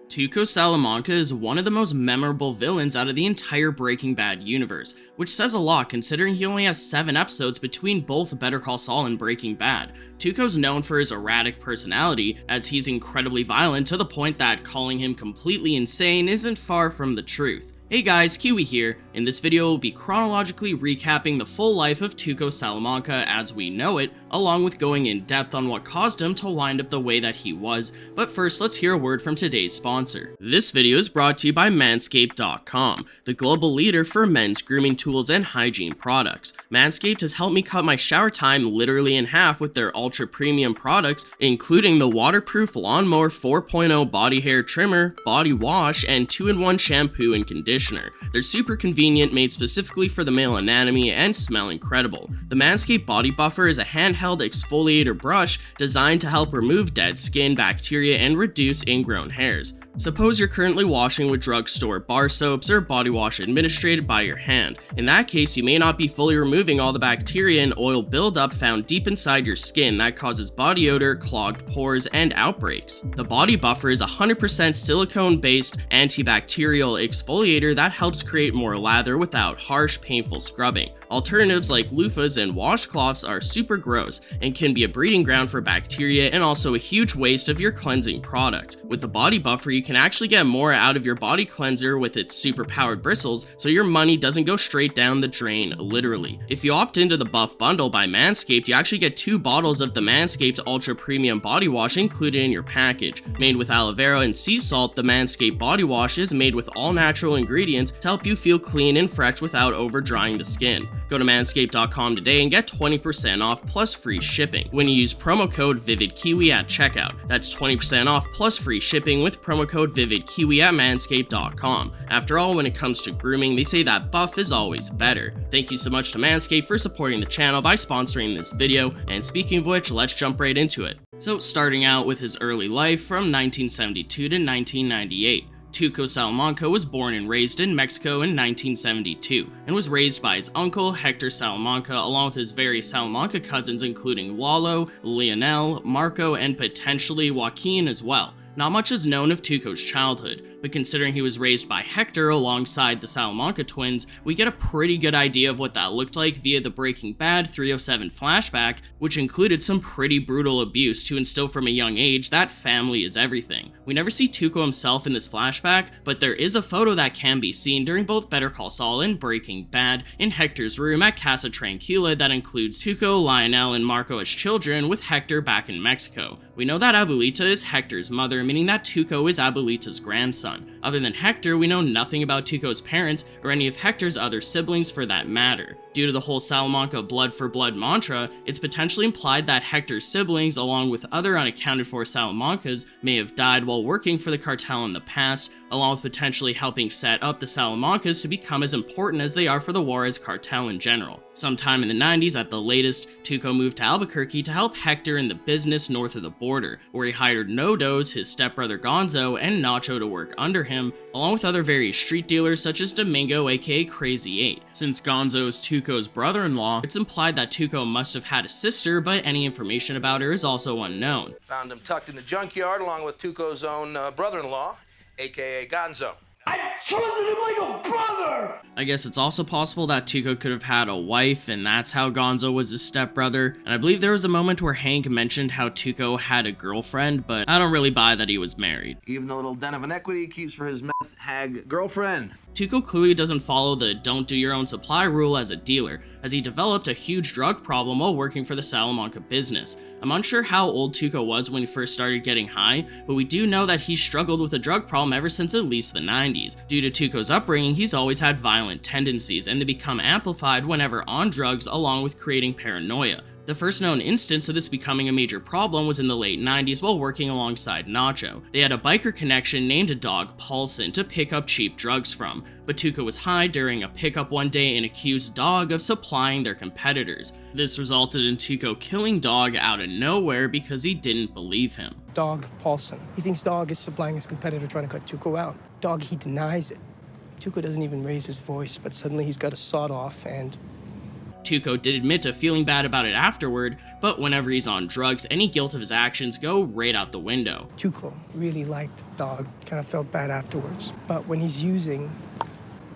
Tuco Salamanca is one of the most memorable villains out of the entire Breaking Bad universe, which says a lot considering he only has 7 episodes between both Better Call Saul and Breaking Bad. Tuco's known for his erratic personality, as he's incredibly violent to the point that calling him completely insane isn't far from the truth. Hey guys, Kiwi here. In this video, we'll be chronologically recapping the full life of Tuco Salamanca as we know it, along with going in depth on what caused him to wind up the way that he was. But first, let's hear a word from today's sponsor. This video is brought to you by Manscaped.com, the global leader for men's grooming tools and hygiene products. Manscaped has helped me cut my shower time literally in half with their ultra premium products, including the waterproof Lawnmower 4.0 body hair trimmer, body wash, and 2-in-1 shampoo and conditioner. They're super convenient, made specifically for the male anatomy, and smell incredible. The Manscaped Body Buffer is a handheld exfoliator brush designed to help remove dead skin, bacteria, and reduce ingrown hairs. Suppose you're currently washing with drugstore bar soaps or body wash administered by your hand. In that case, you may not be fully removing all the bacteria and oil buildup found deep inside your skin that causes body odor, clogged pores, and outbreaks. The Body Buffer is a 100% silicone-based antibacterial exfoliator that helps create more lather without harsh, painful scrubbing. Alternatives like loofahs and washcloths are super gross and can be a breeding ground for bacteria and also a huge waste of your cleansing product. With the Body Buffer, you can actually get more out of your body cleanser with its super powered bristles, so your money doesn't go straight down the drain, literally. If you opt into the Buff Bundle by Manscaped, you actually get 2 bottles of the Manscaped Ultra Premium Body Wash included in your package. Made with aloe vera and sea salt, the Manscaped Body Wash is made with all natural ingredients to help you feel clean and fresh without over drying the skin. Go to manscaped.com today and get 20% off plus free shipping when you use promo code VIVIDKIWI at checkout. That's 20% off plus free shipping with promo code VIVIDKIWI at manscaped.com. After all, when it comes to grooming, they say that buff is always better. Thank you so much to Manscaped for supporting the channel by sponsoring this video, and speaking of which, let's jump right into it. So starting out with his early life from 1972 to 1998. Tuco Salamanca was born and raised in Mexico in 1972 and was raised by his uncle Hector Salamanca along with his various Salamanca cousins including Lalo, Leonel, Marco, and potentially Joaquin as well. Not much is known of Tuco's childhood, but considering he was raised by Hector alongside the Salamanca twins, we get a pretty good idea of what that looked like via the Breaking Bad 307 flashback, which included some pretty brutal abuse to instill from a young age that family is everything. We never see Tuco himself in this flashback, but there is a photo that can be seen during both Better Call Saul and Breaking Bad in Hector's room at Casa Tranquila that includes Tuco, Lionel, and Marco as children with Hector back in Mexico. We know that Abuelita is Hector's mother, meaning that Tuco is Abuelita's grandson. Other than Hector, we know nothing about Tuco's parents or any of Hector's other siblings for that matter. Due to the whole Salamanca blood for blood mantra, it's potentially implied that Hector's siblings, along with other unaccounted for Salamancas, may have died while working for the cartel in the past, along with potentially helping set up the Salamancas to become as important as they are for the Juarez cartel in general. Sometime in the 90s at the latest, Tuco moved to Albuquerque to help Hector in the business north of the border, where he hired Nodos, his stepbrother Gonzo, and Nacho to work under him, along with other various street dealers such as Domingo aka Crazy 8. Since Gonzo is Tuco's brother-in-law, it's implied that Tuco must have had a sister, but any information about her is also unknown. Found him tucked in the junkyard along with Tuco's own brother-in-law, aka Gonzo. I trusted him like a brother! I guess it's also possible that Tuco could have had a wife and that's how Gonzo was his stepbrother. And I believe there was a moment where Hank mentioned how Tuco had a girlfriend, but I don't really buy that he was married. Even the little den of inequity he keeps for his meth hag girlfriend. Tuco clearly doesn't follow the don't do your own supply rule as a dealer, as he developed a huge drug problem while working for the Salamanca business. I'm unsure how old Tuco was when he first started getting high, but we do know that he struggled with a drug problem ever since at least the 90s. Due to Tuco's upbringing, he's always had violent tendencies, and they become amplified whenever on drugs along with creating paranoia. The first known instance of this becoming a major problem was in the late 90s while working alongside Nacho. They had a biker connection named a dog Paulson to pick up cheap drugs from, but Tuco was high during a pickup one day and accused Dog of supplying their competitors. This resulted in Tuco killing Dog out of nowhere because he didn't believe him. Dog Paulson. He thinks Dog is supplying his competitor trying to cut Tuco out. Dog, he denies it. Tuco doesn't even raise his voice, but suddenly he's got a sawed off and Tuco did admit to feeling bad about it afterward, but whenever he's on drugs, any guilt of his actions go right out the window. Tuco really liked Dog, kind of felt bad afterwards. But when he's using,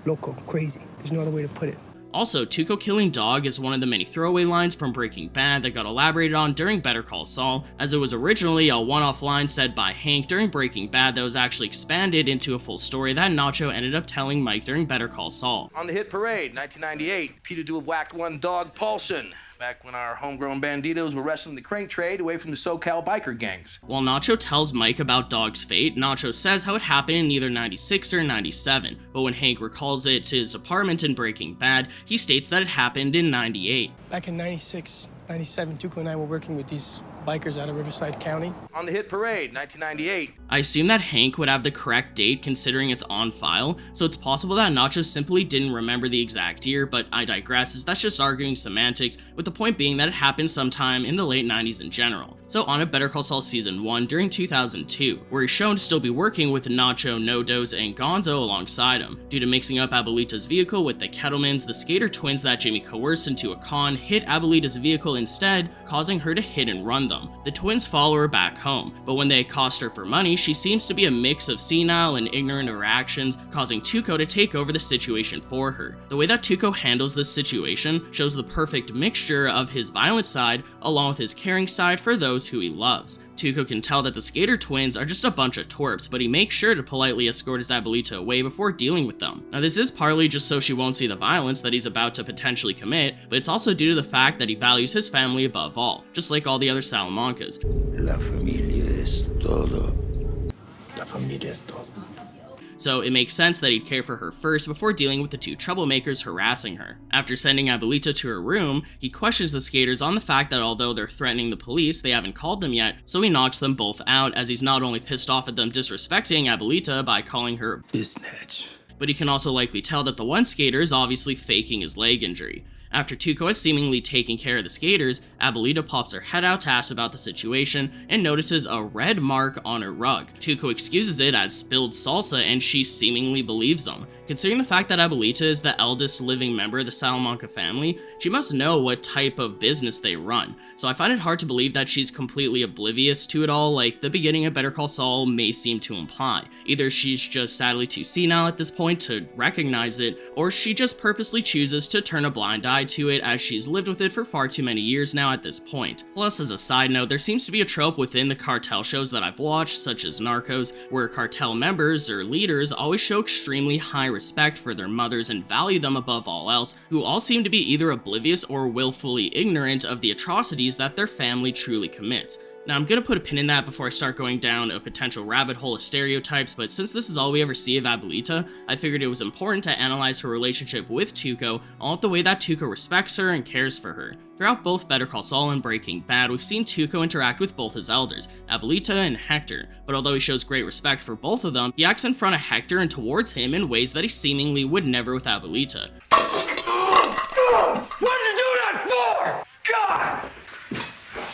loco, crazy. There's no other way to put it. Also, Tuco killing Dog is one of the many throwaway lines from Breaking Bad that got elaborated on during Better Call Saul, as it was originally a one-off line said by Hank during Breaking Bad that was actually expanded into a full story that Nacho ended up telling Mike during Better Call Saul. On the hit parade, 1998, Peter to have whacked one Dog Paulson, back when our homegrown banditos were wrestling the crank trade away from the SoCal biker gangs. While Nacho tells Mike about Dog's fate, Nacho says how it happened in either 96 or 97, but when Hank recalls it to his apartment in Breaking Bad, he states that it happened in 98. Back in 96, 97, Tuco and I were working with these bikers out of Riverside County. On the hit parade, 1998. I assume that Hank would have the correct date considering it's on file, so it's possible that Nacho simply didn't remember the exact year, but I digress as that's just arguing semantics, with the point being that it happened sometime in the late 90s in general. So on to Better Call Saul Season 1 during 2002, where he's shown to still be working with Nacho, No-Dos, and Gonzo alongside him. Due to mixing up Abuelita's vehicle with the Kettlemans, the skater twins that Jimmy coerced into a con hit Abuelita's vehicle instead, causing her to hit and run them. The twins follow her back home, but when they accost her for money, she seems to be a mix of senile and ignorant of her actions, causing Tuco to take over the situation for her. The way that Tuco handles this situation shows the perfect mixture of his violent side along with his caring side for those who he loves. Tuco can tell that the skater twins are just a bunch of twerps, but he makes sure to politely escort his Abuelita away before dealing with them. Now this is partly just so she won't see the violence that he's about to potentially commit, but it's also due to the fact that he values his family above all, just like all the other Salamancas. La familia es todo. La familia es todo. So it makes sense that he'd care for her first before dealing with the two troublemakers harassing her. After sending Abuelita to her room, he questions the skaters on the fact that although they're threatening the police, they haven't called them yet, so he knocks them both out as he's not only pissed off at them disrespecting Abuelita by calling her Biznatch. but he can also likely tell that the one skater is obviously faking his leg injury. After Tuco has seemingly taken care of the skaters, Abuelita pops her head out to ask about the situation and notices a red mark on her rug. Tuco excuses it as spilled salsa and she seemingly believes him. Considering the fact that Abuelita is the eldest living member of the Salamanca family, she must know what type of business they run. So I find it hard to believe that she's completely oblivious to it all like the beginning of Better Call Saul may seem to imply. Either she's just sadly too senile at this point to recognize it, or she just purposely chooses to turn a blind eye to it as she's lived with it for far too many years now at this point. Plus, as a side note, there seems to be a trope within the cartel shows that I've watched, such as Narcos, where cartel members or leaders always show extremely high respect for their mothers and value them above all else, who all seem to be either oblivious or willfully ignorant of the atrocities that their family truly commits. Now, I'm gonna put a pin in that before I start going down a potential rabbit hole of stereotypes, but since this is all we ever see of Abuelita, I figured it was important to analyze her relationship with Tuco, all with the way that Tuco respects her and cares for her. Throughout both Better Call Saul and Breaking Bad, we've seen Tuco interact with both his elders, Abuelita and Hector, but although he shows great respect for both of them, he acts in front of Hector and towards him in ways that he seemingly would never with Abuelita. What'd you do that for? God!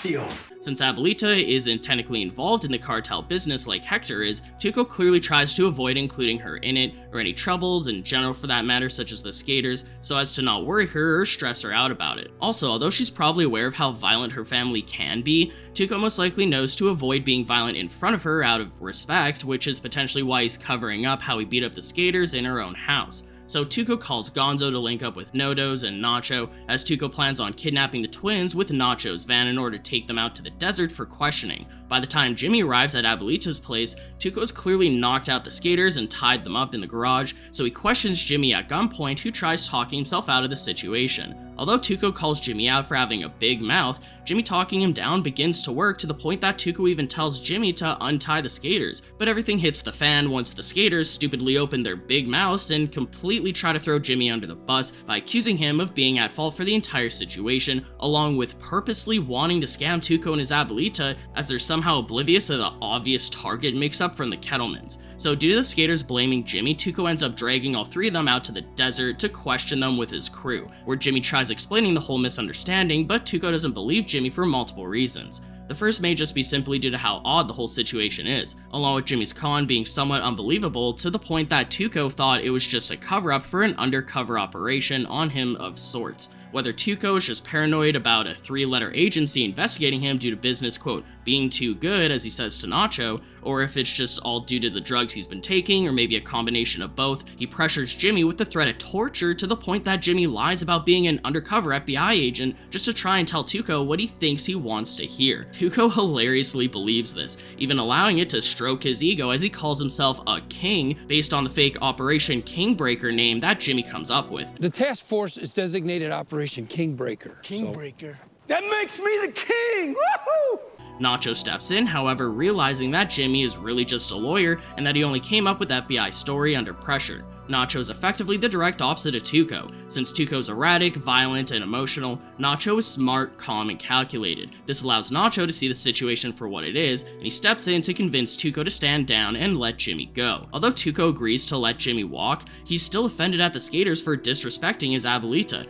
Deal. Since Abuelita isn't technically involved in the cartel business like Hector is, Tuco clearly tries to avoid including her in it, or any troubles in general for that matter such as the skaters, so as to not worry her or stress her out about it. Also, although she's probably aware of how violent her family can be, Tuco most likely knows to avoid being violent in front of her out of respect, which is potentially why he's covering up how he beat up the skaters in her own house. So Tuco calls Gonzo to link up with No-Dos and Nacho, as Tuco plans on kidnapping the twins with Nacho's van in order to take them out to the desert for questioning. By the time Jimmy arrives at Abuelita's place, Tuco's clearly knocked out the skaters and tied them up in the garage, so he questions Jimmy at gunpoint, who tries talking himself out of the situation. Although Tuco calls Jimmy out for having a big mouth, Jimmy talking him down begins to work to the point that Tuco even tells Jimmy to untie the skaters, but everything hits the fan once the skaters stupidly open their big mouths and completely try to throw Jimmy under the bus by accusing him of being at fault for the entire situation, along with purposely wanting to scam Tuco and his Abuelita as they're somehow oblivious of the obvious target mix-up from the Kettlemans. So due to the skaters blaming Jimmy, Tuco ends up dragging all three of them out to the desert to question them with his crew, where Jimmy tries explaining the whole misunderstanding, but Tuco doesn't believe Jimmy for multiple reasons. The first may just be simply due to how odd the whole situation is, along with Jimmy's con being somewhat unbelievable to the point that Tuco thought it was just a cover-up for an undercover operation on him of sorts. Whether Tuco is just paranoid about a 3-letter agency investigating him due to business, quote, being too good, as he says to Nacho, or if it's just all due to the drugs he's been taking, or maybe a combination of both, he pressures Jimmy with the threat of torture to the point that Jimmy lies about being an undercover FBI agent just to try and tell Tuco what he thinks he wants to hear. Tuco hilariously believes this, even allowing it to stroke his ego as he calls himself a king based on the fake Operation Kingbreaker name that Jimmy comes up with. The task force is designated Operation Kingbreaker. Kingbreaker. That makes me the king! Woohoo! Nacho steps in, however, realizing that Jimmy is really just a lawyer and that he only came up with FBI story under pressure. Nacho is effectively the direct opposite of Tuco. Since Tuco's erratic, violent, and emotional, Nacho is smart, calm, and calculated. This allows Nacho to see the situation for what it is, and he steps in to convince Tuco to stand down and let Jimmy go. Although Tuco agrees to let Jimmy walk, he's still offended at the skaters for disrespecting his abuelita.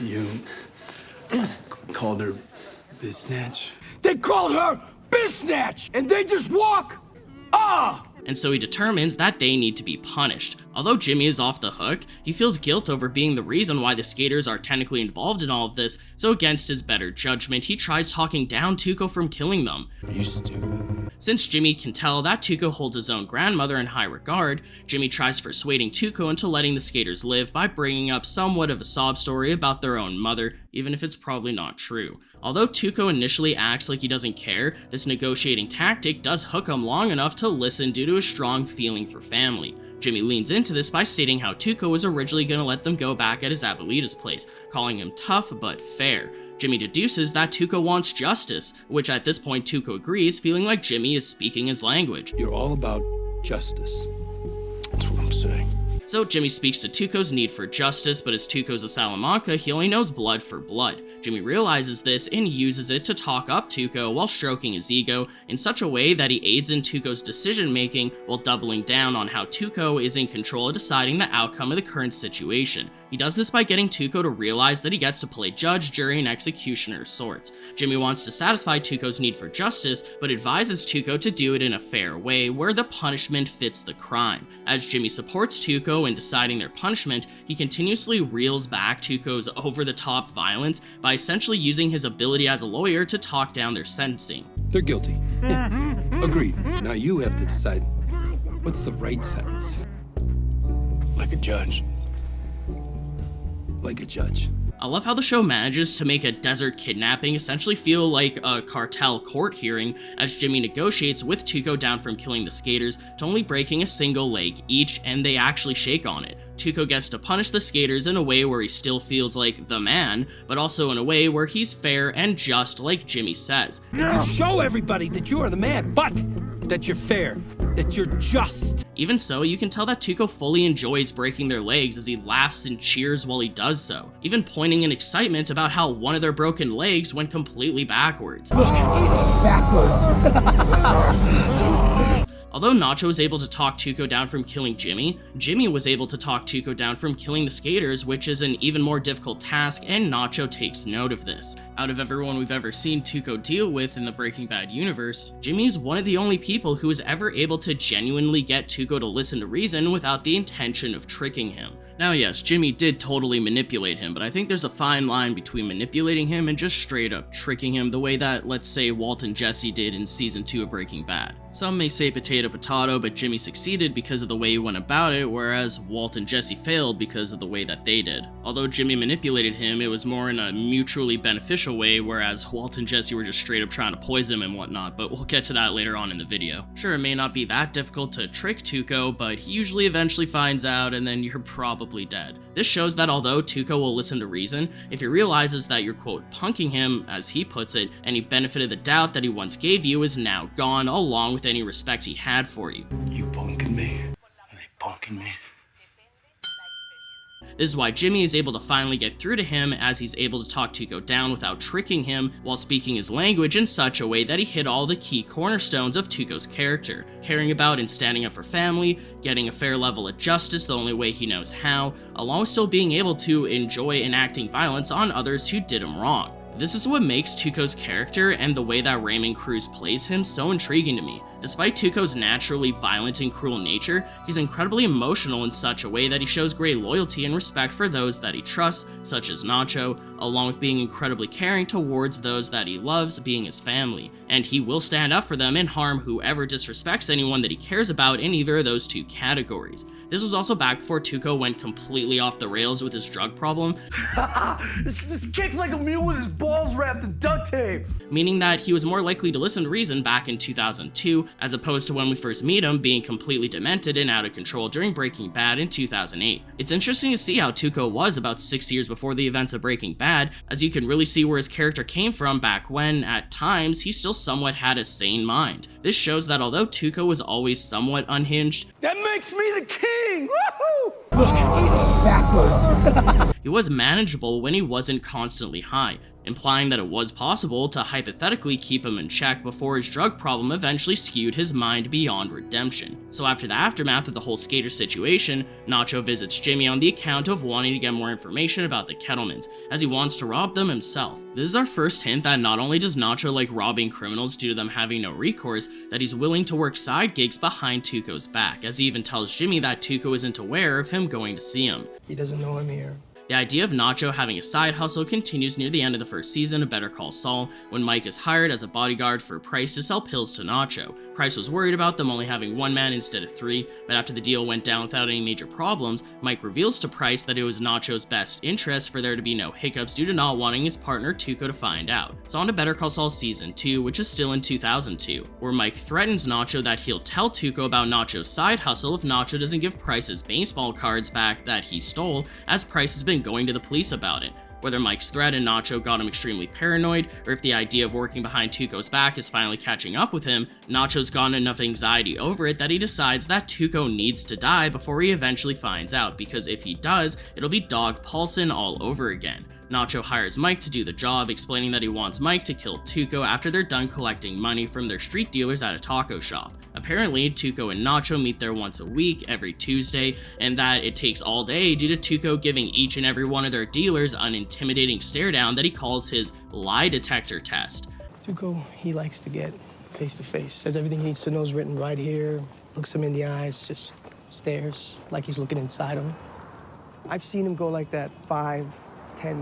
You called her Biznatch? They called her Biznatch, and they just walk. And so he determines that they need to be punished. Although Jimmy is off the hook, he feels guilt over being the reason why the skaters are technically involved in all of this, so against his better judgment, he tries talking down Tuco from killing them. You stupid. Since Jimmy can tell that Tuco holds his own grandmother in high regard, Jimmy tries persuading Tuco into letting the skaters live by bringing up somewhat of a sob story about their own mother, even if it's probably not true. Although Tuco initially acts like he doesn't care, this negotiating tactic does hook him long enough to listen due to a strong feeling for family. Jimmy leans into this by stating how Tuco was originally going to let them go back at his abuelita's place, calling him tough but fair. Jimmy deduces that Tuco wants justice, which at this point Tuco agrees, feeling like Jimmy is speaking his language. You're all about justice. That's what I'm saying. So Jimmy speaks to Tuco's need for justice, but as Tuco's a Salamanca, he only knows blood for blood. Jimmy realizes this and uses it to talk up Tuco while stroking his ego in such a way that he aids in Tuco's decision making while doubling down on how Tuco is in control of deciding the outcome of the current situation. He does this by getting Tuco to realize that he gets to play judge, jury, and executioner of sorts. Jimmy wants to satisfy Tuco's need for justice, but advises Tuco to do it in a fair way where the punishment fits the crime. As Jimmy supports Tuco in deciding their punishment, he continuously reels back Tuco's over-the-top violence by essentially using his ability as a lawyer to talk down their sentencing. They're guilty. Yeah. Agreed. Now you have to decide what's the right sentence. Like a judge. Like a judge. I love how the show manages to make a desert kidnapping essentially feel like a cartel court hearing as Jimmy negotiates with Tuco down from killing the skaters to only breaking a single leg each, and they actually shake on it. Tuco gets to punish the skaters in a way where he still feels like the man, but also in a way where he's fair and just like Jimmy says. To show everybody that you are the man, but that you're fair, that you're just. Even so, you can tell that Tuco fully enjoys breaking their legs as he laughs and cheers while he does so, even pointing in excitement about how one of their broken legs went completely backwards. Although Nacho was able to talk Tuco down from killing Jimmy, Jimmy was able to talk Tuco down from killing the skaters, which is an even more difficult task, and Nacho takes note of this. Out of everyone we've ever seen Tuco deal with in the Breaking Bad universe, Jimmy's one of the only people who is ever able to genuinely get Tuco to listen to reason without the intention of tricking him. Now yes, Jimmy did totally manipulate him, but I think there's a fine line between manipulating him and just straight up tricking him the way that, let's say, Walt and Jesse did in season 2 of Breaking Bad. Some may say potato, but Jimmy succeeded because of the way he went about it, whereas Walt and Jesse failed because of the way that they did. Although Jimmy manipulated him, it was more in a mutually beneficial way, whereas Walt and Jesse were just straight up trying to poison him and whatnot, but we'll get to that later on in the video. Sure, it may not be that difficult to trick Tuco, but he usually eventually finds out and then you're probably dead. This shows that although Tuco will listen to reason, if he realizes that you're quote punking him, as he puts it, any benefit of the doubt that he once gave you is now gone, along with any respect he had for you. You punking me? Are they punking me? This is why Jimmy is able to finally get through to him, as he's able to talk Tuco down without tricking him while speaking his language in such a way that he hit all the key cornerstones of Tuco's character, caring about and standing up for family, getting a fair level of justice the only way he knows how, along with still being able to enjoy enacting violence on others who did him wrong. This is what makes Tuco's character and the way that Raymond Cruz plays him so intriguing to me. Despite Tuco's naturally violent and cruel nature, he's incredibly emotional in such a way that he shows great loyalty and respect for those that he trusts, such as Nacho, along with being incredibly caring towards those that he loves, being his family. And he will stand up for them and harm whoever disrespects anyone that he cares about in either of those two categories. This was also back before Tuco went completely off the rails with his drug problem. This kicks like a mule with his balls wrapped in duct tape. Meaning that he was more likely to listen to reason back in 2002, as opposed to when we first meet him being completely demented and out of control during Breaking Bad in 2008. It's interesting to see how Tuco was about 6 years before the events of Breaking Bad, as you can really see where his character came from back when, at times, he still somewhat had a sane mind. This shows that although Tuco was always somewhat unhinged, That makes me the king! Woohoo! Backwards. he was manageable when he wasn't constantly high, implying that it was possible to hypothetically keep him in check before his drug problem eventually skewed his mind beyond redemption. So after the aftermath of the whole skater situation, Nacho visits Jimmy on the account of wanting to get more information about the Kettlemans, as he wants to rob them himself. This is our first hint that not only does Nacho like robbing criminals due to them having no recourse, that he's willing to work side gigs behind Tuco's back, as he even tells Jimmy that Tuco isn't aware of him going to see him. He doesn't know I'm here. The idea of Nacho having a side hustle continues near the end of the first season of Better Call Saul, when Mike is hired as a bodyguard for Price to sell pills to Nacho. Price was worried about them only having one man instead of three, but after the deal went down without any major problems, Mike reveals to Price that it was Nacho's best interest for there to be no hiccups due to not wanting his partner Tuco to find out. So on to Better Call Saul Season 2, which is still in 2002, where Mike threatens Nacho that he'll tell Tuco about Nacho's side hustle if Nacho doesn't give Price his baseball cards back that he stole, as Price has been going to the police about it. Whether Mike's threat and Nacho got him extremely paranoid, or if the idea of working behind Tuco's back is finally catching up with him, Nacho's gotten enough anxiety over it that he decides that Tuco needs to die before he eventually finds out, because if he does, it'll be Dog Paulson all over again. Nacho hires Mike to do the job, explaining that he wants Mike to kill Tuco after they're done collecting money from their street dealers at a taco shop. Apparently, Tuco and Nacho meet there once a week, every Tuesday, and that it takes all day due to Tuco giving each and every one of their dealers an intimidating stare down that he calls his lie detector test. Tuco, he likes to get face to face. Says everything he needs to know is written right here. Looks him in the eyes, just stares like he's looking inside him. I've seen him go like that 5-10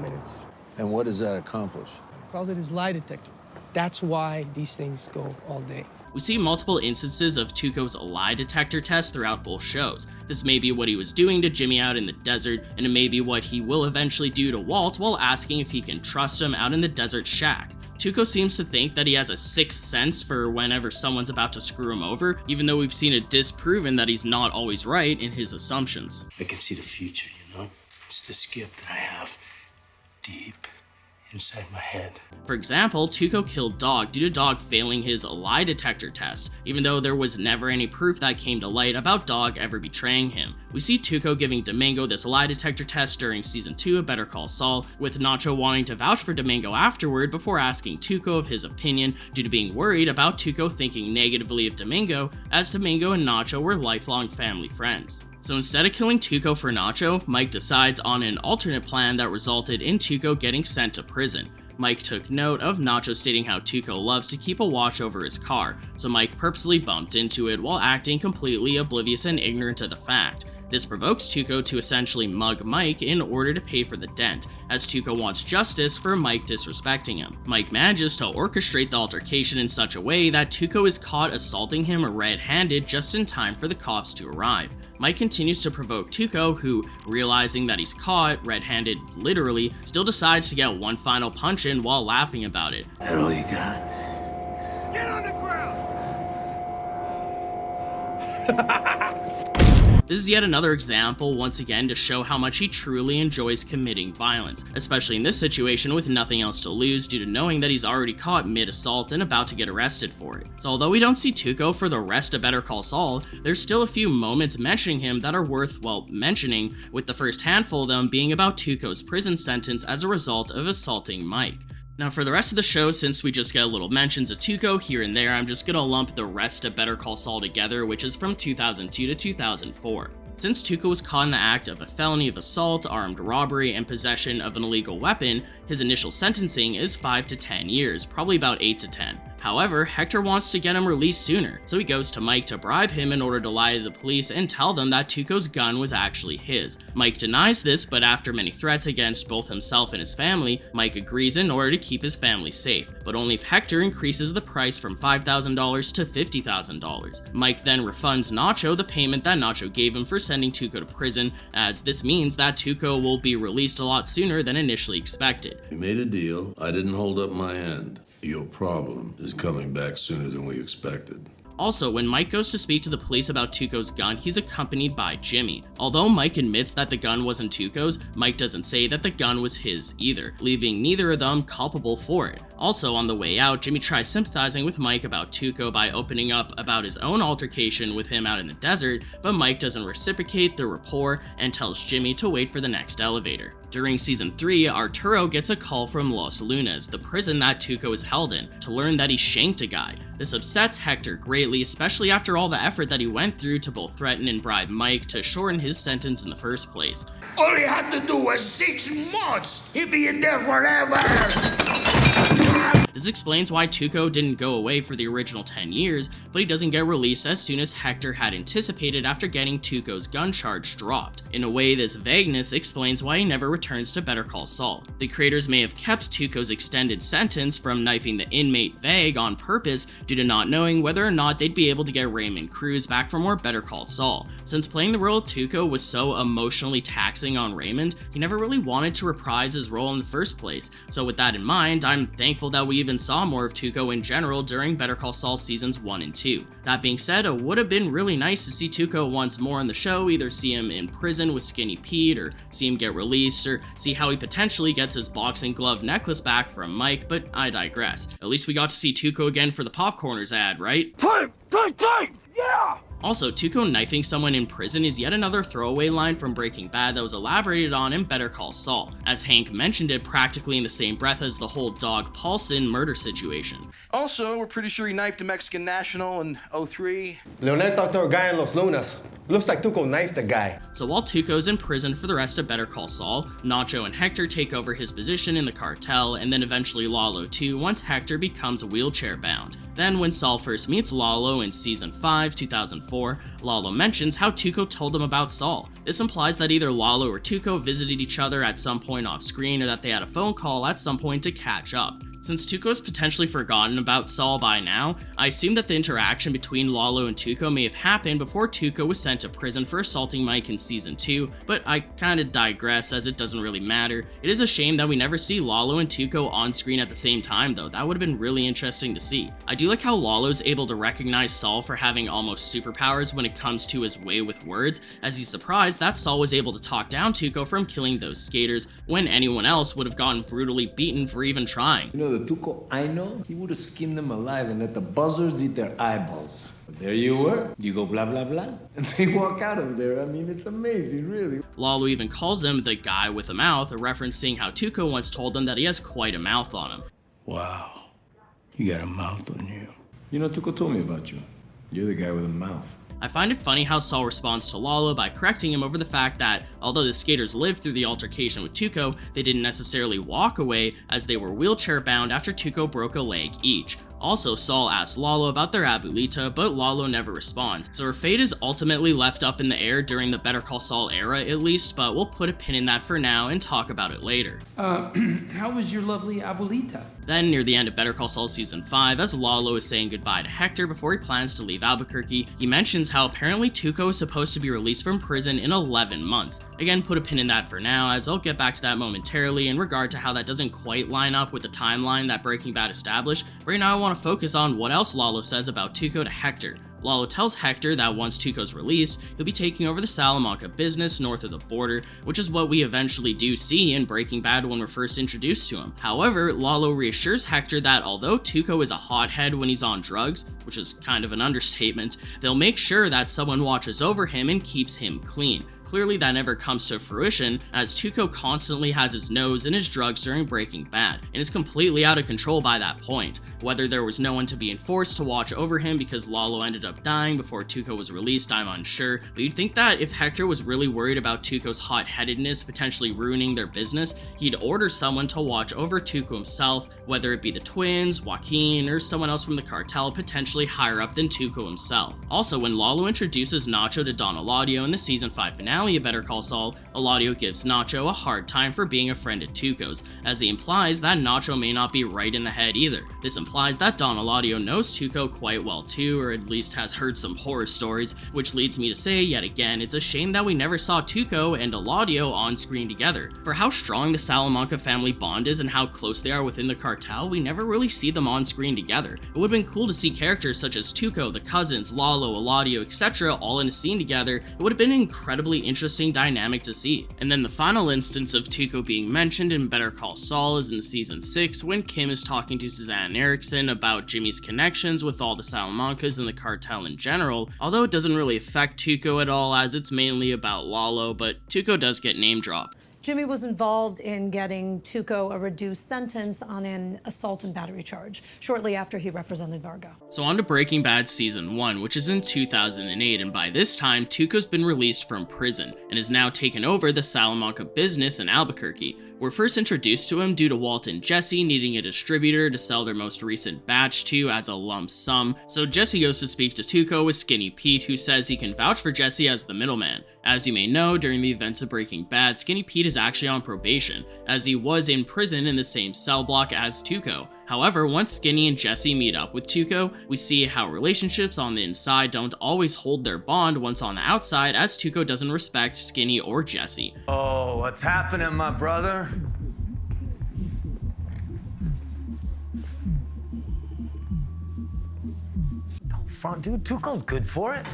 minutes. And what does that accomplish? Calls it his lie detector. That's why these things go all day. We see multiple instances of Tuco's lie detector test throughout both shows. This may be what he was doing to Jimmy out in the desert, and it may be what he will eventually do to Walt while asking if he can trust him out in the desert shack. Tuco seems to think that he has a sixth sense for whenever someone's about to screw him over, even though we've seen it disproven that he's not always right in his assumptions. I can see the future, you know? It's the skip that I have deep inside my head. For example, Tuco killed Dog due to Dog failing his lie detector test, even though there was never any proof that came to light about Dog ever betraying him. We see Tuco giving Domingo this lie detector test during Season 2 of Better Call Saul, with Nacho wanting to vouch for Domingo afterward before asking Tuco of his opinion due to being worried about Tuco thinking negatively of Domingo, as Domingo and Nacho were lifelong family friends. So instead of killing Tuco for Nacho, Mike decides on an alternate plan that resulted in Tuco getting sent to prison. Mike took note of Nacho stating how Tuco loves to keep a watch over his car, so Mike purposely bumped into it while acting completely oblivious and ignorant of the fact. This provokes Tuco to essentially mug Mike in order to pay for the dent, as Tuco wants justice for Mike disrespecting him. Mike manages to orchestrate the altercation in such a way that Tuco is caught assaulting him red-handed just in time for the cops to arrive. Mike continues to provoke Tuco, who, realizing that he's caught red-handed literally, still decides to get one final punch in while laughing about it. That all you got? Get on the ground! This is yet another example, once again, to show how much he truly enjoys committing violence, especially in this situation with nothing else to lose due to knowing that he's already caught mid-assault and about to get arrested for it. So although we don't see Tuco for the rest of Better Call Saul, there's still a few moments mentioning him that are worth, well, mentioning, with the first handful of them being about Tuco's prison sentence as a result of assaulting Mike. Now for the rest of the show, since we just get little mentions of Tuco here and there, I'm just gonna lump the rest of Better Call Saul together, which is from 2002 to 2004. Since Tuco was caught in the act of a felony of assault, armed robbery, and possession of an illegal weapon, his initial sentencing is 5 to 10 years, probably about 8 to 10. However, Hector wants to get him released sooner, so he goes to Mike to bribe him in order to lie to the police and tell them that Tuco's gun was actually his. Mike denies this, but after many threats against both himself and his family, Mike agrees in order to keep his family safe, but only if Hector increases the price from $5,000 to $50,000. Mike then refunds Nacho the payment that Nacho gave him for sending Tuco to prison, as this means that Tuco will be released a lot sooner than initially expected. We made a deal. I didn't hold up my end. Your problem is coming back sooner than we expected. Also, when Mike goes to speak to the police about Tuco's gun, he's accompanied by Jimmy. Although Mike admits that the gun wasn't Tuco's, Mike doesn't say that the gun was his either, leaving neither of them culpable for it. Also, on the way out, Jimmy tries sympathizing with Mike about Tuco by opening up about his own altercation with him out in the desert, but Mike doesn't reciprocate the rapport and tells Jimmy to wait for the next elevator. During season 3, Arturo gets a call from Los Lunas, the prison that Tuco is held in, to learn that he shanked a guy. This upsets Hector greatly, especially after all the effort that he went through to both threaten and bribe Mike to shorten his sentence in the first place. All he had to do was 6 months. He'd be in there forever. This explains why Tuco didn't go away for the original 10 years, but he doesn't get released as soon as Hector had anticipated after getting Tuco's gun charge dropped. In a way, this vagueness explains why he never returns to Better Call Saul. The creators may have kept Tuco's extended sentence from knifing the inmate vague on purpose due to not knowing whether or not they'd be able to get Raymond Cruz back for more Better Call Saul. Since playing the role of Tuco was so emotionally taxing on Raymond, he never really wanted to reprise his role in the first place. So with that in mind, I'm thankful that we even saw more of Tuco in general during Better Call Saul seasons 1 and 2. That being said, it would have been really nice to see Tuco once more on the show, either see him in prison with Skinny Pete, or see him get released, or see how he potentially gets his boxing glove necklace back from Mike, but I digress. At least we got to see Tuco again for the Popcorners ad, right? Take! Yeah! Also, Tuco knifing someone in prison is yet another throwaway line from Breaking Bad that was elaborated on in Better Call Saul, as Hank mentioned it practically in the same breath as the whole Dog Paulson murder situation. Also, we're pretty sure he knifed a Mexican national in 03. Leonel talked to a guy in Los Lunas. Looks like Tuco knifed the guy. So while Tuco's in prison for the rest of Better Call Saul, Nacho and Hector take over his position in the cartel, and then eventually Lalo too once Hector becomes wheelchair bound. Then when Saul first meets Lalo in season 5, 2004, Lalo mentions how Tuco told him about Saul. This implies that either Lalo or Tuco visited each other at some point off screen, or that they had a phone call at some point to catch up. Since Tuco's potentially forgotten about Saul by now, I assume that the interaction between Lalo and Tuco may have happened before Tuco was sent to prison for assaulting Mike in season 2, but I kinda digress as it doesn't really matter. It is a shame that we never see Lalo and Tuco on screen at the same time though. That would have been really interesting to see. I do like how Lalo's able to recognize Saul for having almost superpowers when it comes to his way with words, as he's surprised that Saul was able to talk down Tuco from killing those skaters when anyone else would have gotten brutally beaten for even trying. You know, the Tuco I know, he would have skinned them alive and let the buzzards eat their eyeballs. But there you were, you go blah blah blah, and they walk out of there. I mean, it's amazing, really. Lalo even calls him the guy with a mouth, referencing how Tuco once told him that he has quite a mouth on him. Wow, you got a mouth on you. You know, Tuco told me about you. You're the guy with a mouth. I find it funny how Saul responds to Lalo by correcting him over the fact that, although the skaters lived through the altercation with Tuco, they didn't necessarily walk away, as they were wheelchair bound after Tuco broke a leg each. Also, Saul asks Lalo about their abuelita, but Lalo never responds, so her fate is ultimately left up in the air during the Better Call Saul era at least, but we'll put a pin in that for now and talk about it later. How was your lovely abuelita? Then, near the end of Better Call Saul Season 5, as Lalo is saying goodbye to Hector before he plans to leave Albuquerque, he mentions how apparently Tuco is supposed to be released from prison in 11 months. Again, put a pin in that for now, as I'll get back to that momentarily in regard to how that doesn't quite line up with the timeline that Breaking Bad established. Right now I want to focus on what else Lalo says about Tuco to Hector. Lalo tells Hector that once Tuco's released, he'll be taking over the Salamanca business north of the border, which is what we eventually do see in Breaking Bad when we're first introduced to him. However, Lalo reassures Hector that although Tuco is a hothead when he's on drugs, which is kind of an understatement, they'll make sure that someone watches over him and keeps him clean. clearly that never comes to fruition, as Tuco constantly has his nose in his drugs during Breaking Bad, and is completely out of control by that point. Whether there was no one to be enforced to watch over him because Lalo ended up dying before Tuco was released, I'm unsure, but you'd think that if Hector was really worried about Tuco's hot-headedness potentially ruining their business, he'd order someone to watch over Tuco himself, whether it be the twins, Joaquin, or someone else from the cartel potentially higher up than Tuco himself. Also, when Lalo introduces Nacho to Don Eladio in the season 5 finale of Better Call Saul, Eladio gives Nacho a hard time for being a friend of Tuco's, as he implies that Nacho may not be right in the head either. This implies that Don Eladio knows Tuco quite well too, or at least has heard some horror stories, which leads me to say yet again, it's a shame that we never saw Tuco and Eladio on screen together. For how strong the Salamanca family bond is and how close they are within the cartel, we never really see them on screen together. It would have been cool to see characters such as Tuco, the cousins, Lalo, Eladio, etc. all in a scene together. It would have been an incredibly interesting dynamic to see. And then the final instance of Tuco being mentioned in Better Call Saul is in season 6 when Kim is talking to Suzanne Erickson about Jimmy's connections with all the Salamancas and the cartel in general, although it doesn't really affect Tuco at all as it's mainly about Lalo, but Tuco does get name dropped. Jimmy was involved in getting Tuco a reduced sentence on an assault and battery charge shortly after he represented Varga. So on to Breaking Bad season 1, which is in 2008, and by this time, Tuco's been released from prison and has now taken over the Salamanca business in Albuquerque. We're first introduced to him due to Walt and Jesse needing a distributor to sell their most recent batch to as a lump sum, so Jesse goes to speak to Tuco with Skinny Pete, who says he can vouch for Jesse as the middleman. As you may know, during the events of Breaking Bad, Skinny Pete is actually on probation, as he was in prison in the same cell block as Tuco. However, once Skinny and Jesse meet up with Tuco, we see how relationships on the inside don't always hold their bond once on the outside, as Tuco doesn't respect Skinny or Jesse. Oh, what's happening, my brother? Don't front, dude. Tuco's good for it.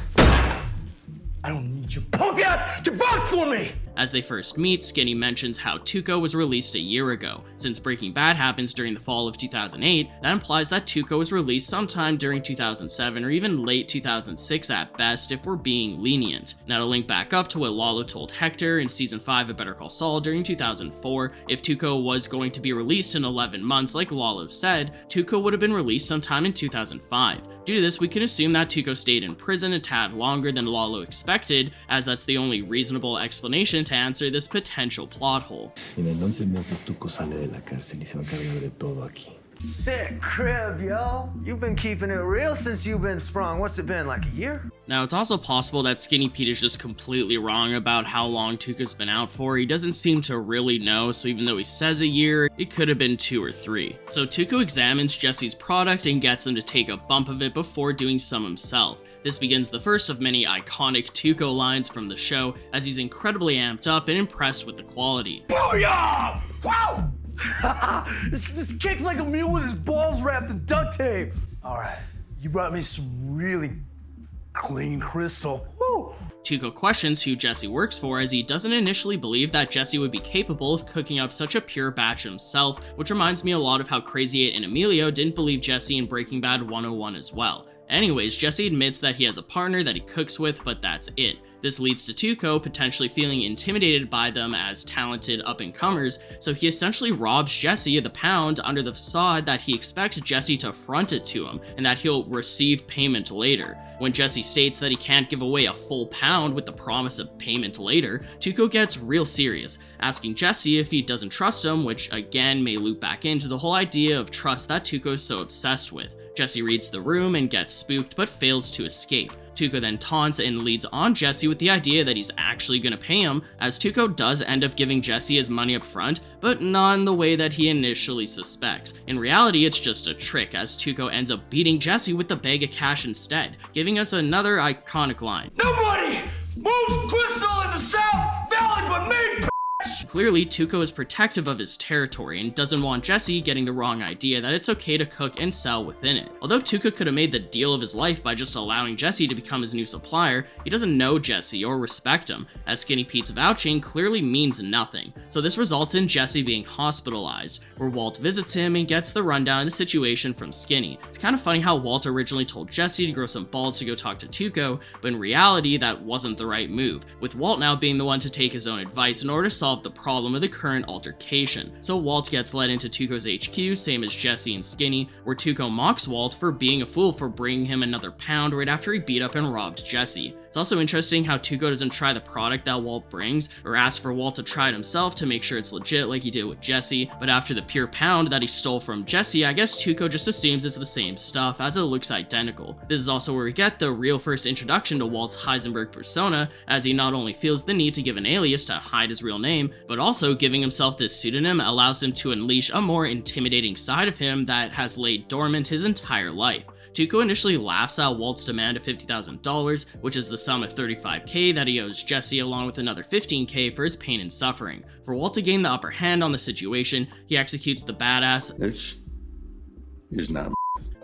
I don't need your punk ass to vouch for me! As they first meet, Skinny mentions how Tuco was released a year ago. Since Breaking Bad happens during the fall of 2008, that implies that Tuco was released sometime during 2007 or even late 2006 at best if we're being lenient. Now to link back up to what Lalo told Hector in season 5 of Better Call Saul during 2004, if Tuco was going to be released in 11 months like Lalo said, Tuco would have been released sometime in 2005. Due to this, we can assume that Tuco stayed in prison a tad longer than Lalo expected, as that's the only reasonable explanation to answer this potential plot hole. Sick crib, yo. You've been keeping it real since you've been sprung. What's it been, like a year? Now, it's also possible that Skinny Pete is just completely wrong about how long Tuco's been out for. He doesn't seem to really know, so even though he says a year, it could have been 2 or 3. So Tuco examines Jesse's product and gets him to take a bump of it before doing some himself. This begins the first of many iconic Tuco lines from the show, as he's incredibly amped up and impressed with the quality. Booyah! Wow! this kicks like a mule with his balls wrapped in duct tape. All right, you brought me some really clean crystal. Woo! Tuco questions who Jesse works for, as he doesn't initially believe that Jesse would be capable of cooking up such a pure batch himself, which reminds me a lot of how Crazy 8 and Emilio didn't believe Jesse in Breaking Bad 101 as well. Anyways, Jesse admits that he has a partner that he cooks with, but that's it. This leads to Tuco potentially feeling intimidated by them as talented up-and-comers, so he essentially robs Jesse of the pound under the facade that he expects Jesse to front it to him, and that he'll receive payment later. When Jesse states that he can't give away a full pound with the promise of payment later, Tuco gets real serious, asking Jesse if he doesn't trust him, which again may loop back into the whole idea of trust that Tuco's so obsessed with. Jesse reads the room and gets spooked but fails to escape. Tuco then taunts and leads on Jesse with the idea that he's actually gonna pay him, as Tuco does end up giving Jesse his money up front, but not in the way that he initially suspects. In reality, it's just a trick, as Tuco ends up beating Jesse with the bag of cash instead, giving us another iconic line. Nobody moves crystal in the South Valley but me, bitch! Clearly, Tuco is protective of his territory and doesn't want Jesse getting the wrong idea that it's okay to cook and sell within it. Although Tuco could have made the deal of his life by just allowing Jesse to become his new supplier, he doesn't know Jesse or respect him, as Skinny Pete's vouching clearly means nothing. So this results in Jesse being hospitalized, where Walt visits him and gets the rundown of the situation from Skinny. It's kind of funny how Walt originally told Jesse to grow some balls to go talk to Tuco, but in reality that wasn't the right move, with Walt now being the one to take his own advice in order to solve the problem of the current altercation. So Walt gets led into Tuco's HQ, same as Jesse and Skinny, where Tuco mocks Walt for being a fool for bringing him another pound right after he beat up and robbed Jesse. It's also interesting how Tuco doesn't try the product that Walt brings, or ask for Walt to try it himself to make sure it's legit like he did with Jesse, but after the pure pound that he stole from Jesse, I guess Tuco just assumes it's the same stuff as it looks identical. This is also where we get the real first introduction to Walt's Heisenberg persona, as he not only feels the need to give an alias to hide his real name, but also giving himself this pseudonym allows him to unleash a more intimidating side of him that has laid dormant his entire life. Tuco initially laughs at Walt's demand of $50,000, which is the sum of $35K that he owes Jesse along with another $15K for his pain and suffering. For Walt to gain the upper hand on the situation, he executes the badass This is not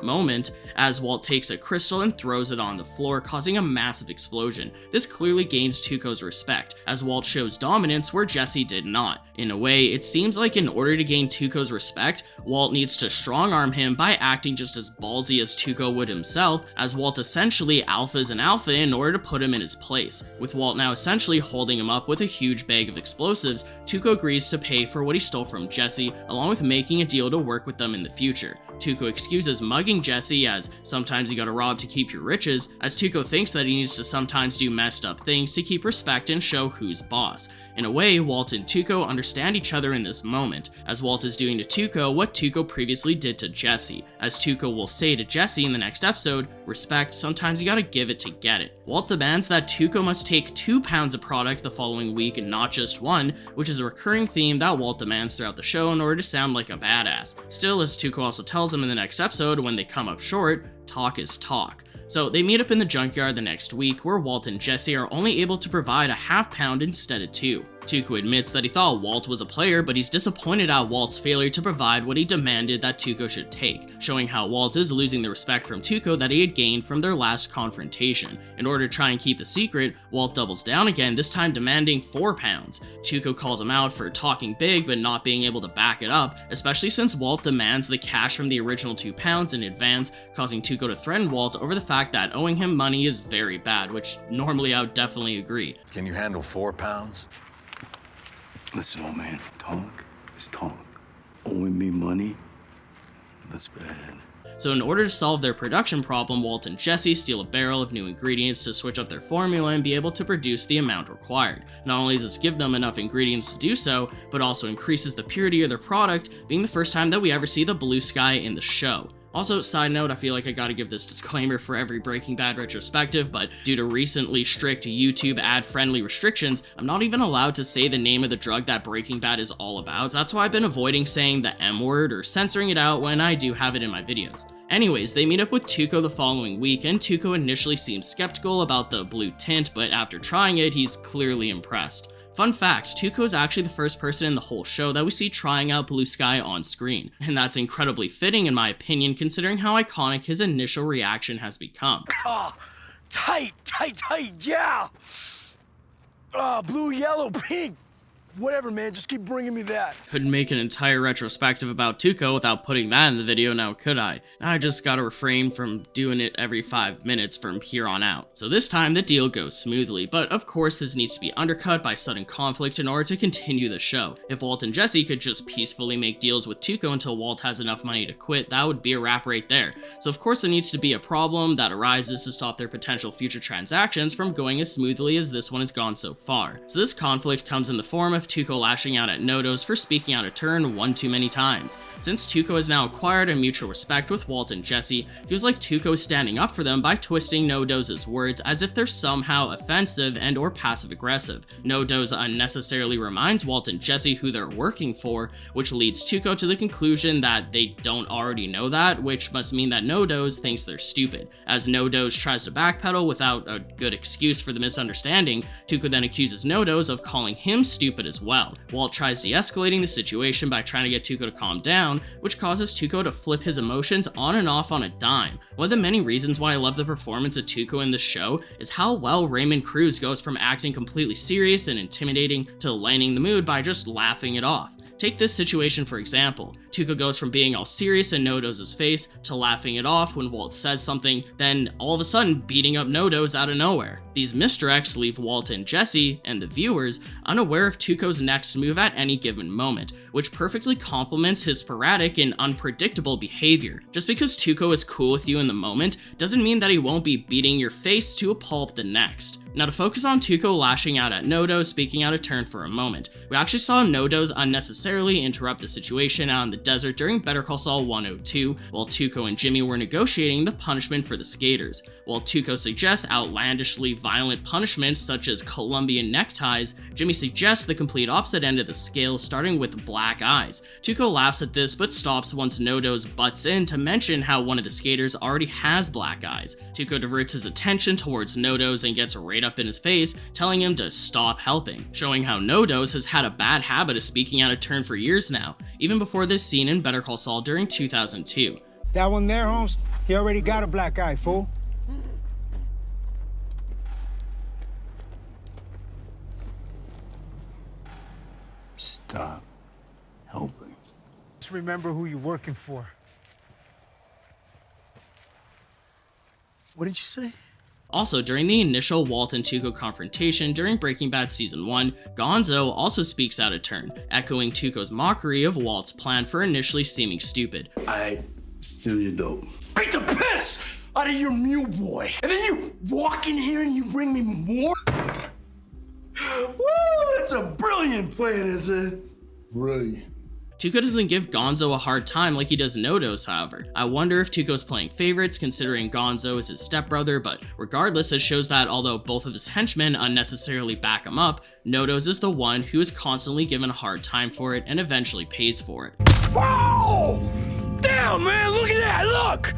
moment as Walt takes a crystal and throws it on the floor, causing a massive explosion. This clearly gains Tuco's respect, as Walt shows dominance where Jesse did not. In a way, it seems like in order to gain Tuco's respect, Walt needs to strong-arm him by acting just as ballsy as Tuco would himself, as Walt essentially alphas an alpha in order to put him in his place. With Walt now essentially holding him up with a huge bag of explosives, Tuco agrees to pay for what he stole from Jesse, along with making a deal to work with them in the future. Tuco excuses mugging Jesse as sometimes you gotta rob to keep your riches, as Tuco thinks that he needs to sometimes do messed up things to keep respect and show who's boss. In a way, Walt and Tuco understand each other in this moment, as Walt is doing to Tuco what Tuco previously did to Jesse. As Tuco will say to Jesse in the next episode, respect, sometimes you gotta give it to get it. Walt demands that Tuco must take 2 pounds of product the following week and not just 1, which is a recurring theme that Walt demands throughout the show in order to sound like a badass. Still, as Tuco also tells him in the next episode when they come up short, talk is talk. So they meet up in the junkyard the next week, where Walt and Jesse are only able to provide a half pound instead of 2. Tuco admits that he thought Walt was a player, but he's disappointed at Walt's failure to provide what he demanded that Tuco should take, showing how Walt is losing the respect from Tuco that he had gained from their last confrontation. In order to try and keep the secret, Walt doubles down again, this time demanding 4 pounds. Tuco calls him out for talking big but not being able to back it up, especially since Walt demands the cash from the original 2 pounds in advance, causing Tuco to threaten Walt over the fact that owing him money is very bad, which normally I would definitely agree. Can you handle 4 pounds? Listen, old man, talk is talk. Owing me money? That's bad. So in order to solve their production problem, Walt and Jesse steal a barrel of new ingredients to switch up their formula and be able to produce the amount required. Not only does this give them enough ingredients to do so, but also increases the purity of their product, being the first time that we ever see the blue sky in the show. Also, side note, I feel like I gotta give this disclaimer for every Breaking Bad retrospective, but due to recently strict YouTube ad-friendly restrictions, I'm not even allowed to say the name of the drug that Breaking Bad is all about. That's why I've been avoiding saying the M word or censoring it out when I do have it in my videos. Anyways, they meet up with Tuco the following week, and Tuco initially seems skeptical about the blue tint, but after trying it, he's clearly impressed. Fun fact, Tuco is actually the first person in the whole show that we see trying out blue sky on screen, and that's incredibly fitting in my opinion considering how iconic his initial reaction has become. Ah, tight, yeah! Ah, blue, yellow, pink. Whatever, man, just keep bringing me that. Couldn't make an entire retrospective about Tuco without putting that in the video, now could I? I just gotta refrain from doing it every 5 minutes from here on out. So this time the deal goes smoothly, but of course this needs to be undercut by sudden conflict in order to continue the show. If Walt and Jesse could just peacefully make deals with Tuco until Walt has enough money to quit, that would be a wrap right there. So of course there needs to be a problem that arises to stop their potential future transactions from going as smoothly as this one has gone so far. So this conflict comes in the form of Tuco lashing out at Nodos for speaking out of turn one too many times. Since Tuco has now acquired a mutual respect with Walt and Jesse, feels like Tuco is standing up for them by twisting Nodos' words as if they're somehow offensive and or passive aggressive. Nodos unnecessarily reminds Walt and Jesse who they're working for, which leads Tuco to the conclusion that they don't already know that, which must mean that Nodos thinks they're stupid. As Nodos tries to backpedal without a good excuse for the misunderstanding, Tuco then accuses Nodos of calling him stupid as as well. Walt tries de-escalating the situation by trying to get Tuco to calm down, which causes Tuco to flip his emotions on and off on a dime. One of the many reasons why I love the performance of Tuco in this show is how well Raymond Cruz goes from acting completely serious and intimidating to lightening the mood by just laughing it off. Take this situation for example. Tuco goes from being all serious in No-Do's face to laughing it off when Walt says something, then all of a sudden beating up No-Do's out of nowhere. These misdirects leave Walt and Jesse, and the viewers, unaware of Tuco's next move at any given moment, which perfectly complements his sporadic and unpredictable behavior. Just because Tuco is cool with you in the moment doesn't mean that he won't be beating your face to a pulp the next. Now to focus on Tuco lashing out at No-Do speaking out of turn for a moment, we actually saw No-Do's unnecessarily interrupt the situation out in the desert during Better Call Saul 102 while Tuco and Jimmy were negotiating the punishment for the skaters. While Tuco suggests outlandishly violent punishments such as Colombian neckties, Jimmy suggests the complete opposite end of the scale starting with black eyes. Tuco laughs at this but stops once No-Do's butts in to mention how one of the skaters already has black eyes. Tuco diverts his attention towards No-Do's and gets right up in his face, telling him to stop helping, showing how No-Do's has had a bad habit of speaking out of turn for years now, even before this scene in Better Call Saul during 2002. That one there, Holmes, he already got a black eye, fool. Stop helping. Just remember who you're working for. What did you say? Also, during the initial Walt and Tuco confrontation during Breaking Bad Season 1, Gonzo also speaks out of turn, echoing Tuco's mockery of Walt's plan for initially seeming stupid. I steal your dope. Beat the piss out of your mule boy. And then you walk in here and you bring me more? Woo, that's a brilliant plan, isn't it? Brilliant. Tuco doesn't give Gonzo a hard time like he does No-Do's, however. I wonder if Tuco's playing favorites considering Gonzo is his stepbrother, but regardless, it shows that although both of his henchmen unnecessarily back him up, No-Do's is the one who is constantly given a hard time for it and eventually pays for it. Whoa! Damn, man, look at that, look!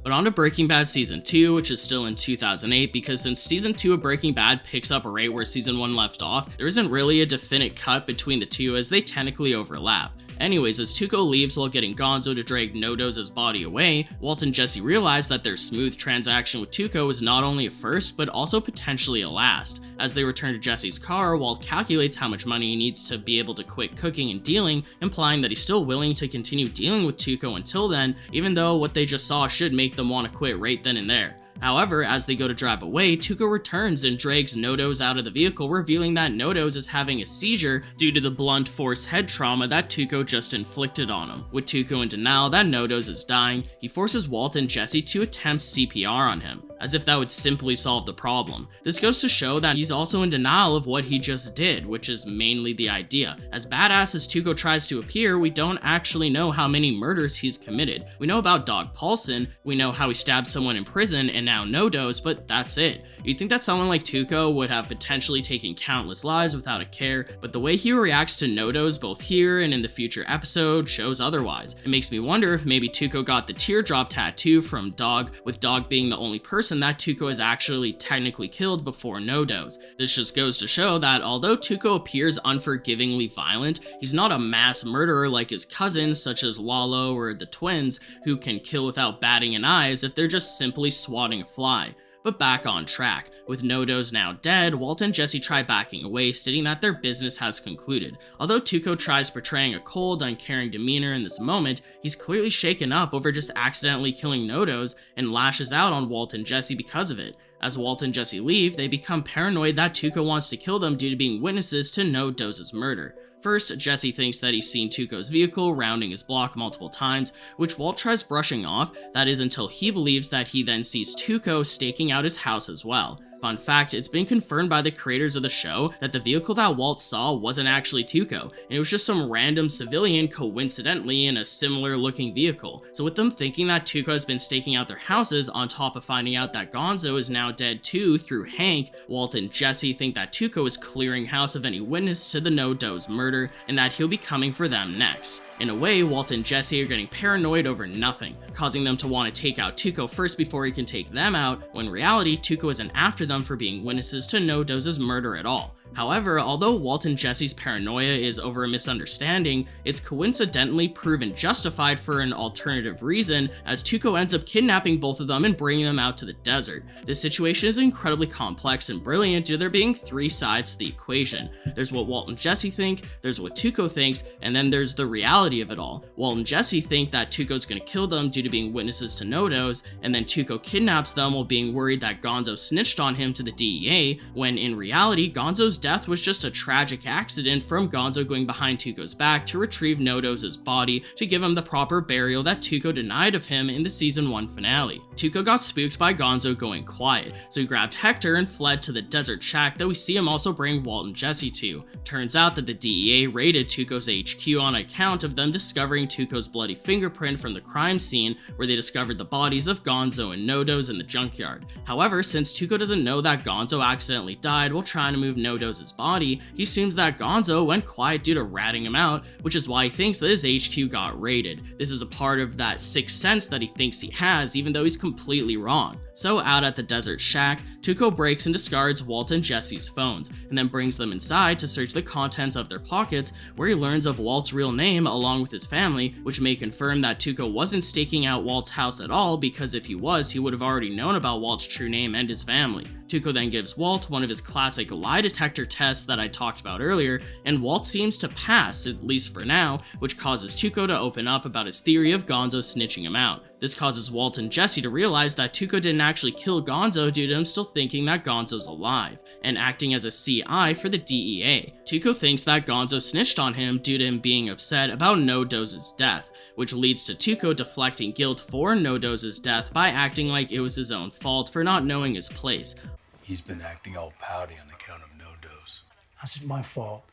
But on to Breaking Bad Season 2, which is still in 2008, because since Season 2 of Breaking Bad picks up right where Season 1 left off, there isn't really a definite cut between the two as they technically overlap. Anyways, as Tuco leaves while getting Gonzo to drag No-Do's body away, Walt and Jesse realize that their smooth transaction with Tuco is not only a first, but also potentially a last. As they return to Jesse's car, Walt calculates how much money he needs to be able to quit cooking and dealing, implying that he's still willing to continue dealing with Tuco until then, even though what they just saw should make them want to quit right then and there. However, as they go to drive away, Tuco returns and drags No-Do's out of the vehicle, revealing that No-Do's is having a seizure due to the blunt force head trauma that Tuco just inflicted on him. With Tuco in denial that No-Do's is dying, he forces Walt and Jesse to attempt CPR on him, as if that would simply solve the problem. This goes to show that he's also in denial of what he just did, which is mainly the idea. As badass as Tuco tries to appear, we don't actually know how many murders he's committed. We know about Dog Paulson, we know how he stabbed someone in prison and now No-Do's, but that's it. You'd think that someone like Tuco would have potentially taken countless lives without a care, but the way he reacts to No-Do's both here and in the future episode shows otherwise. It makes me wonder if maybe Tuco got the teardrop tattoo from Dog, with Dog being the only person that Tuco has actually technically killed before No-Do's. This just goes to show that although Tuco appears unforgivingly violent, he's not a mass murderer like his cousins such as Lalo or the twins, who can kill without batting an eye as if they're just simply swatting a fly. But back on track. With No-Do's now dead, Walt and Jesse try backing away, stating that their business has concluded. Although Tuco tries portraying a cold, uncaring demeanor in this moment, he's clearly shaken up over just accidentally killing No-Do's and lashes out on Walt and Jesse because of it. As Walt and Jesse leave, they become paranoid that Tuco wants to kill them due to being witnesses to No-Do's murder. First, Jesse thinks that he's seen Tuco's vehicle rounding his block multiple times, which Walt tries brushing off, that is until he believes that he then sees Tuco staking out his house as well. Fun fact, it's been confirmed by the creators of the show that the vehicle that Walt saw wasn't actually Tuco, and it was just some random civilian coincidentally in a similar looking vehicle. So with them thinking that Tuco has been staking out their houses on top of finding out that Gonzo is now dead too through Hank, Walt and Jesse think that Tuco is clearing house of any witness to the No-Do's murder, and that he'll be coming for them next. In a way, Walt and Jesse are getting paranoid over nothing, causing them to want to take out Tuco first before he can take them out, when in reality Tuco isn't after them for being witnesses to No-Do's murder at all. However, although Walt and Jesse's paranoia is over a misunderstanding, it's coincidentally proven justified for an alternative reason, as Tuco ends up kidnapping both of them and bringing them out to the desert. This situation is incredibly complex and brilliant due to there being three sides to the equation. There's what Walt and Jesse think, there's what Tuco thinks, and then there's the reality of it all. Walt and Jesse think that Tuco's gonna kill them due to being witnesses to No-Dos, and then Tuco kidnaps them while being worried that Gonzo snitched on him to the DEA, when in reality, Gonzo's death was just a tragic accident from Gonzo going behind Tuco's back to retrieve No-Dos' body to give him the proper burial that Tuco denied of him in the season 1 finale. Tuco got spooked by Gonzo going quiet, so he grabbed Hector and fled to the desert shack that we see him also bring Walt and Jesse to. Turns out that the DEA raided Tuco's HQ on account of them discovering Tuco's bloody fingerprint from the crime scene where they discovered the bodies of Gonzo and No-Dos in the junkyard. However, since Tuco doesn't know that Gonzo accidentally died while trying to move No-Dos' body, he assumes that Gonzo went quiet due to ratting him out, which is why he thinks that his HQ got raided. This is a part of that sixth sense that he thinks he has, even though he's completely wrong. So out at the desert shack, Tuco breaks and discards Walt and Jesse's phones, and then brings them inside to search the contents of their pockets, where he learns of Walt's real name along with his family, which may confirm that Tuco wasn't staking out Walt's house at all, because if he was, he would have already known about Walt's true name and his family. Tuco then gives Walt one of his classic lie detector tests that I talked about earlier, and Walt seems to pass, at least for now, which causes Tuco to open up about his theory of Gonzo snitching him out. This causes Walt and Jesse to realize that Tuco didn't actually kill Gonzo due to him still thinking that Gonzo's alive, and acting as a CI for the DEA. Tuco thinks that Gonzo snitched on him due to him being upset about No-Dos' death, which leads to Tuco deflecting guilt for No-Dos' death by acting like it was his own fault for not knowing his place. He's been acting all pouty on account of No-Dos. How's it my fault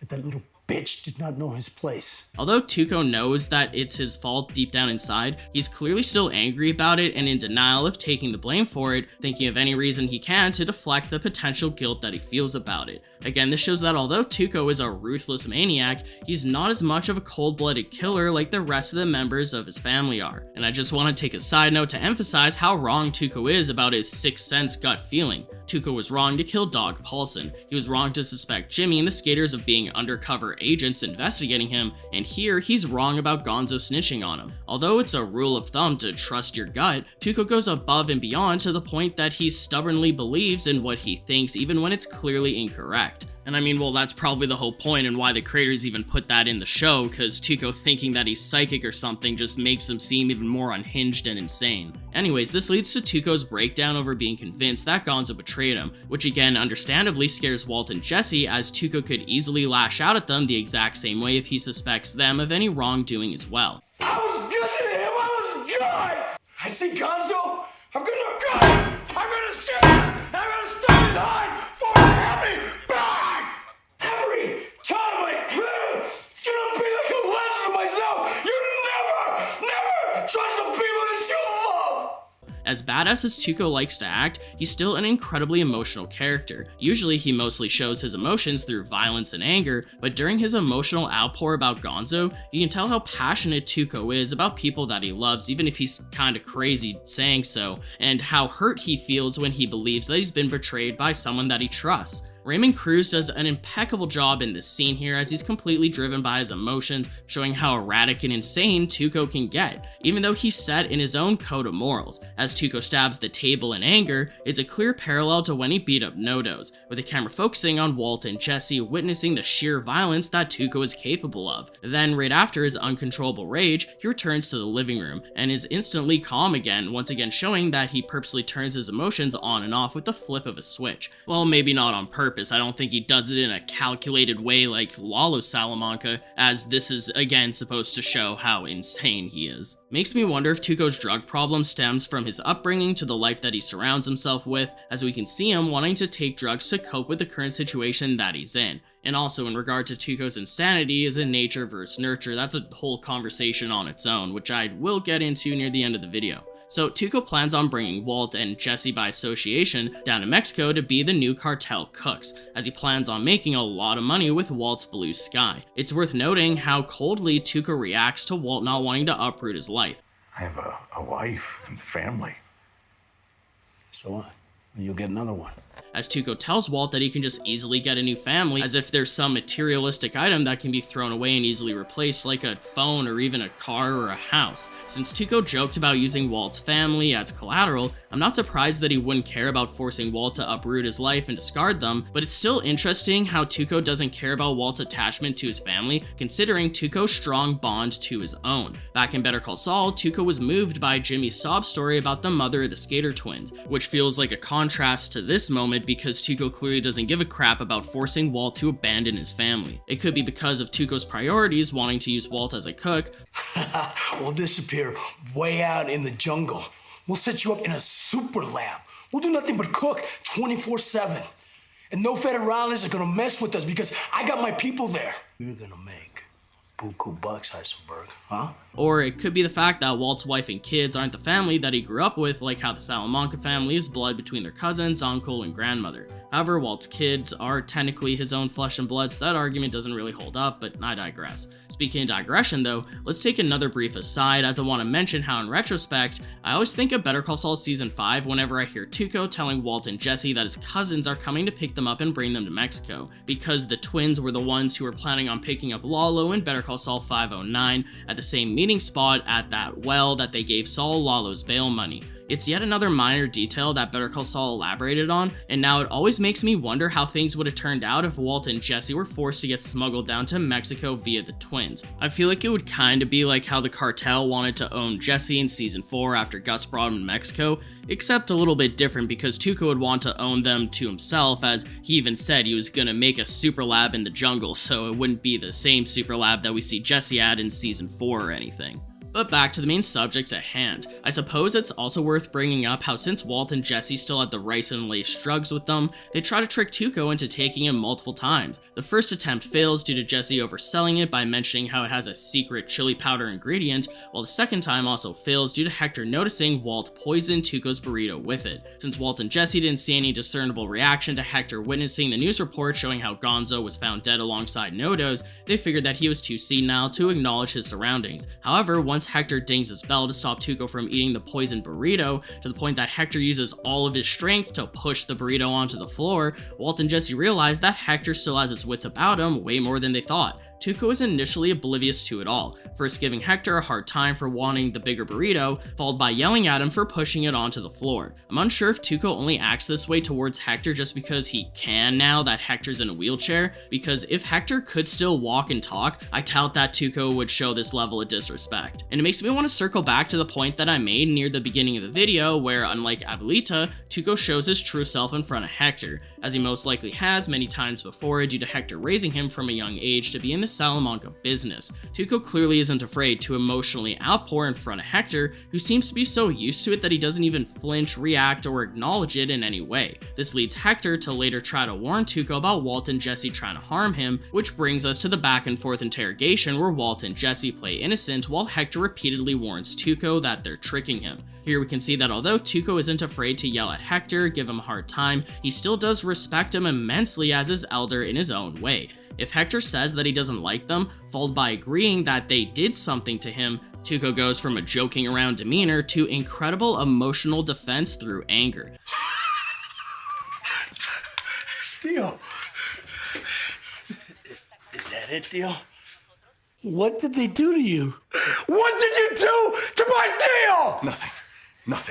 that little bitch did not know his place? Although Tuco knows that it's his fault deep down inside, he's clearly still angry about it and in denial of taking the blame for it, thinking of any reason he can to deflect the potential guilt that he feels about it. Again, this shows that although Tuco is a ruthless maniac, he's not as much of a cold-blooded killer like the rest of the members of his family are. And I just want to take a side note to emphasize how wrong Tuco is about his sixth sense gut feeling. Tuco was wrong to kill Dog Paulson, he was wrong to suspect Jimmy and the skaters of being undercover agents investigating him, and here he's wrong about Gonzo snitching on him. Although it's a rule of thumb to trust your gut, Tuco goes above and beyond to the point that he stubbornly believes in what he thinks even when it's clearly incorrect. And I mean, well, that's probably the whole point and why the creators even put that in the show, because Tuco thinking that he's psychic or something just makes him seem even more unhinged and insane. Anyways, this leads to Tuco's breakdown over being convinced that Gonzo betrayed him, which again, understandably scares Walt and Jesse, as Tuco could easily lash out at them the exact same way if he suspects them of any wrongdoing as well. I was good to him, I was good! I see Gonzo, I'm gonna gut him! I'm gonna stab him! I'm gonna stab his eye for a heavy bag! Every time I kill, it's gonna be like a lesson to myself! You never trust the people that you love! As badass as Tuco likes to act, he's still an incredibly emotional character. Usually he mostly shows his emotions through violence and anger, but during his emotional outpour about Gonzo, you can tell how passionate Tuco is about people that he loves, even if he's kinda crazy saying so, and how hurt he feels when he believes that he's been betrayed by someone that he trusts. Raymond Cruz does an impeccable job in this scene here, as he's completely driven by his emotions, showing how erratic and insane Tuco can get, even though he's set in his own code of morals. As Tuco stabs the table in anger, it's a clear parallel to when he beat up No-Dos, with the camera focusing on Walt and Jesse witnessing the sheer violence that Tuco is capable of. Then, right after his uncontrollable rage, he returns to the living room, and is instantly calm again, once again showing that he purposely turns his emotions on and off with the flip of a switch. Well, maybe not on purpose. I don't think he does it in a calculated way like Tuco Salamanca, as this is again supposed to show how insane he is. Makes me wonder if Tuco's drug problem stems from his upbringing to the life that he surrounds himself with, as we can see him wanting to take drugs to cope with the current situation that he's in. And also in regard to Tuco's insanity is a nature versus nurture, that's a whole conversation on its own, which I will get into near the end of the video. So Tuco plans on bringing Walt and Jesse by association down to Mexico to be the new cartel cooks, as he plans on making a lot of money with Walt's blue sky. It's worth noting how coldly Tuco reacts to Walt not wanting to uproot his life. I have a wife and family. So what? You'll get another one. as Tuco tells Walt that he can just easily get a new family, as if there's some materialistic item that can be thrown away and easily replaced, like a phone or even a car or a house. Since Tuco joked about using Walt's family as collateral, I'm not surprised that he wouldn't care about forcing Walt to uproot his life and discard them, but it's still interesting how Tuco doesn't care about Walt's attachment to his family, considering Tuco's strong bond to his own. Back in Better Call Saul, Tuco was moved by Jimmy's sob story about the mother of the Skater twins, which feels like a contrast to this moment because Tuco clearly doesn't give a crap about forcing Walt to abandon his family. It could be because of Tuco's priorities, wanting to use Walt as a cook. We'll disappear way out in the jungle. We'll set you up in a super lab. We'll do nothing but cook 24/7. And no federales are gonna mess with us because I got my people there. We're gonna make buku bucks, Heisenberg, huh? Or it could be the fact that Walt's wife and kids aren't the family that he grew up with, like how the Salamanca family is blood between their cousins, uncle, and grandmother. However, Walt's kids are technically his own flesh and blood, so that argument doesn't really hold up, but I digress. Speaking of digression though, let's take another brief aside, as I want to mention how in retrospect, I always think of Better Call Saul Season 5 whenever I hear Tuco telling Walt and Jesse that his cousins are coming to pick them up and bring them to Mexico, because the twins were the ones who were planning on picking up Lalo in Better Call Saul 509 at the same meeting spot at that well that they gave Saul Lalo's bail money. It's yet another minor detail that Better Call Saul elaborated on, and now it always makes me wonder how things would have turned out if Walt and Jesse were forced to get smuggled down to Mexico via the twins. I feel like it would kind of be like how the cartel wanted to own Jesse in Season 4 after Gus brought him to Mexico, except a little bit different because Tuco would want to own them to himself, as he even said he was gonna make a super lab in the jungle, so it wouldn't be the same super lab that we see Jesse at in Season 4 or anything. But back to the main subject at hand. I suppose it's also worth bringing up how since Walt and Jesse still had the rice and lace drugs with them, they try to trick Tuco into taking him multiple times. The first attempt fails due to Jesse overselling it by mentioning how it has a secret chili powder ingredient, while the second time also fails due to Hector noticing Walt poisoned Tuco's burrito with it. Since Walt and Jesse didn't see any discernible reaction to Hector witnessing the news report showing how Gonzo was found dead alongside Nodo's, they figured that he was too senile to acknowledge his surroundings. However, once Hector dings his bell to stop Tuco from eating the poisoned burrito, to the point that Hector uses all of his strength to push the burrito onto the floor, Walt and Jesse realize that Hector still has his wits about him way more than they thought. Tuco is initially oblivious to it all, first giving Hector a hard time for wanting the bigger burrito, followed by yelling at him for pushing it onto the floor. I'm unsure if Tuco only acts this way towards Hector just because he can now that Hector's in a wheelchair, because if Hector could still walk and talk, I doubt that Tuco would show this level of disrespect. And it makes me want to circle back to the point that I made near the beginning of the video, where unlike Abuelita, Tuco shows his true self in front of Hector, as he most likely has many times before due to Hector raising him from a young age to be in the Salamanca business. Tuco clearly isn't afraid to emotionally outpour in front of Hector, who seems to be so used to it that he doesn't even flinch, react, or acknowledge it in any way. This leads Hector to later try to warn Tuco about Walt and Jesse trying to harm him, which brings us to the back and forth interrogation where Walt and Jesse play innocent while Hector repeatedly warns Tuco that they're tricking him. Here we can see that although Tuco isn't afraid to yell at Hector, give him a hard time, he still does respect him immensely as his elder in his own way. If Hector says that he doesn't like them, followed by agreeing that they did something to him, Tuco goes from a joking around demeanor to incredible emotional defense through anger. Theo, is that it, Theo? What did they do to you? What did you do to my Theo? Nothing.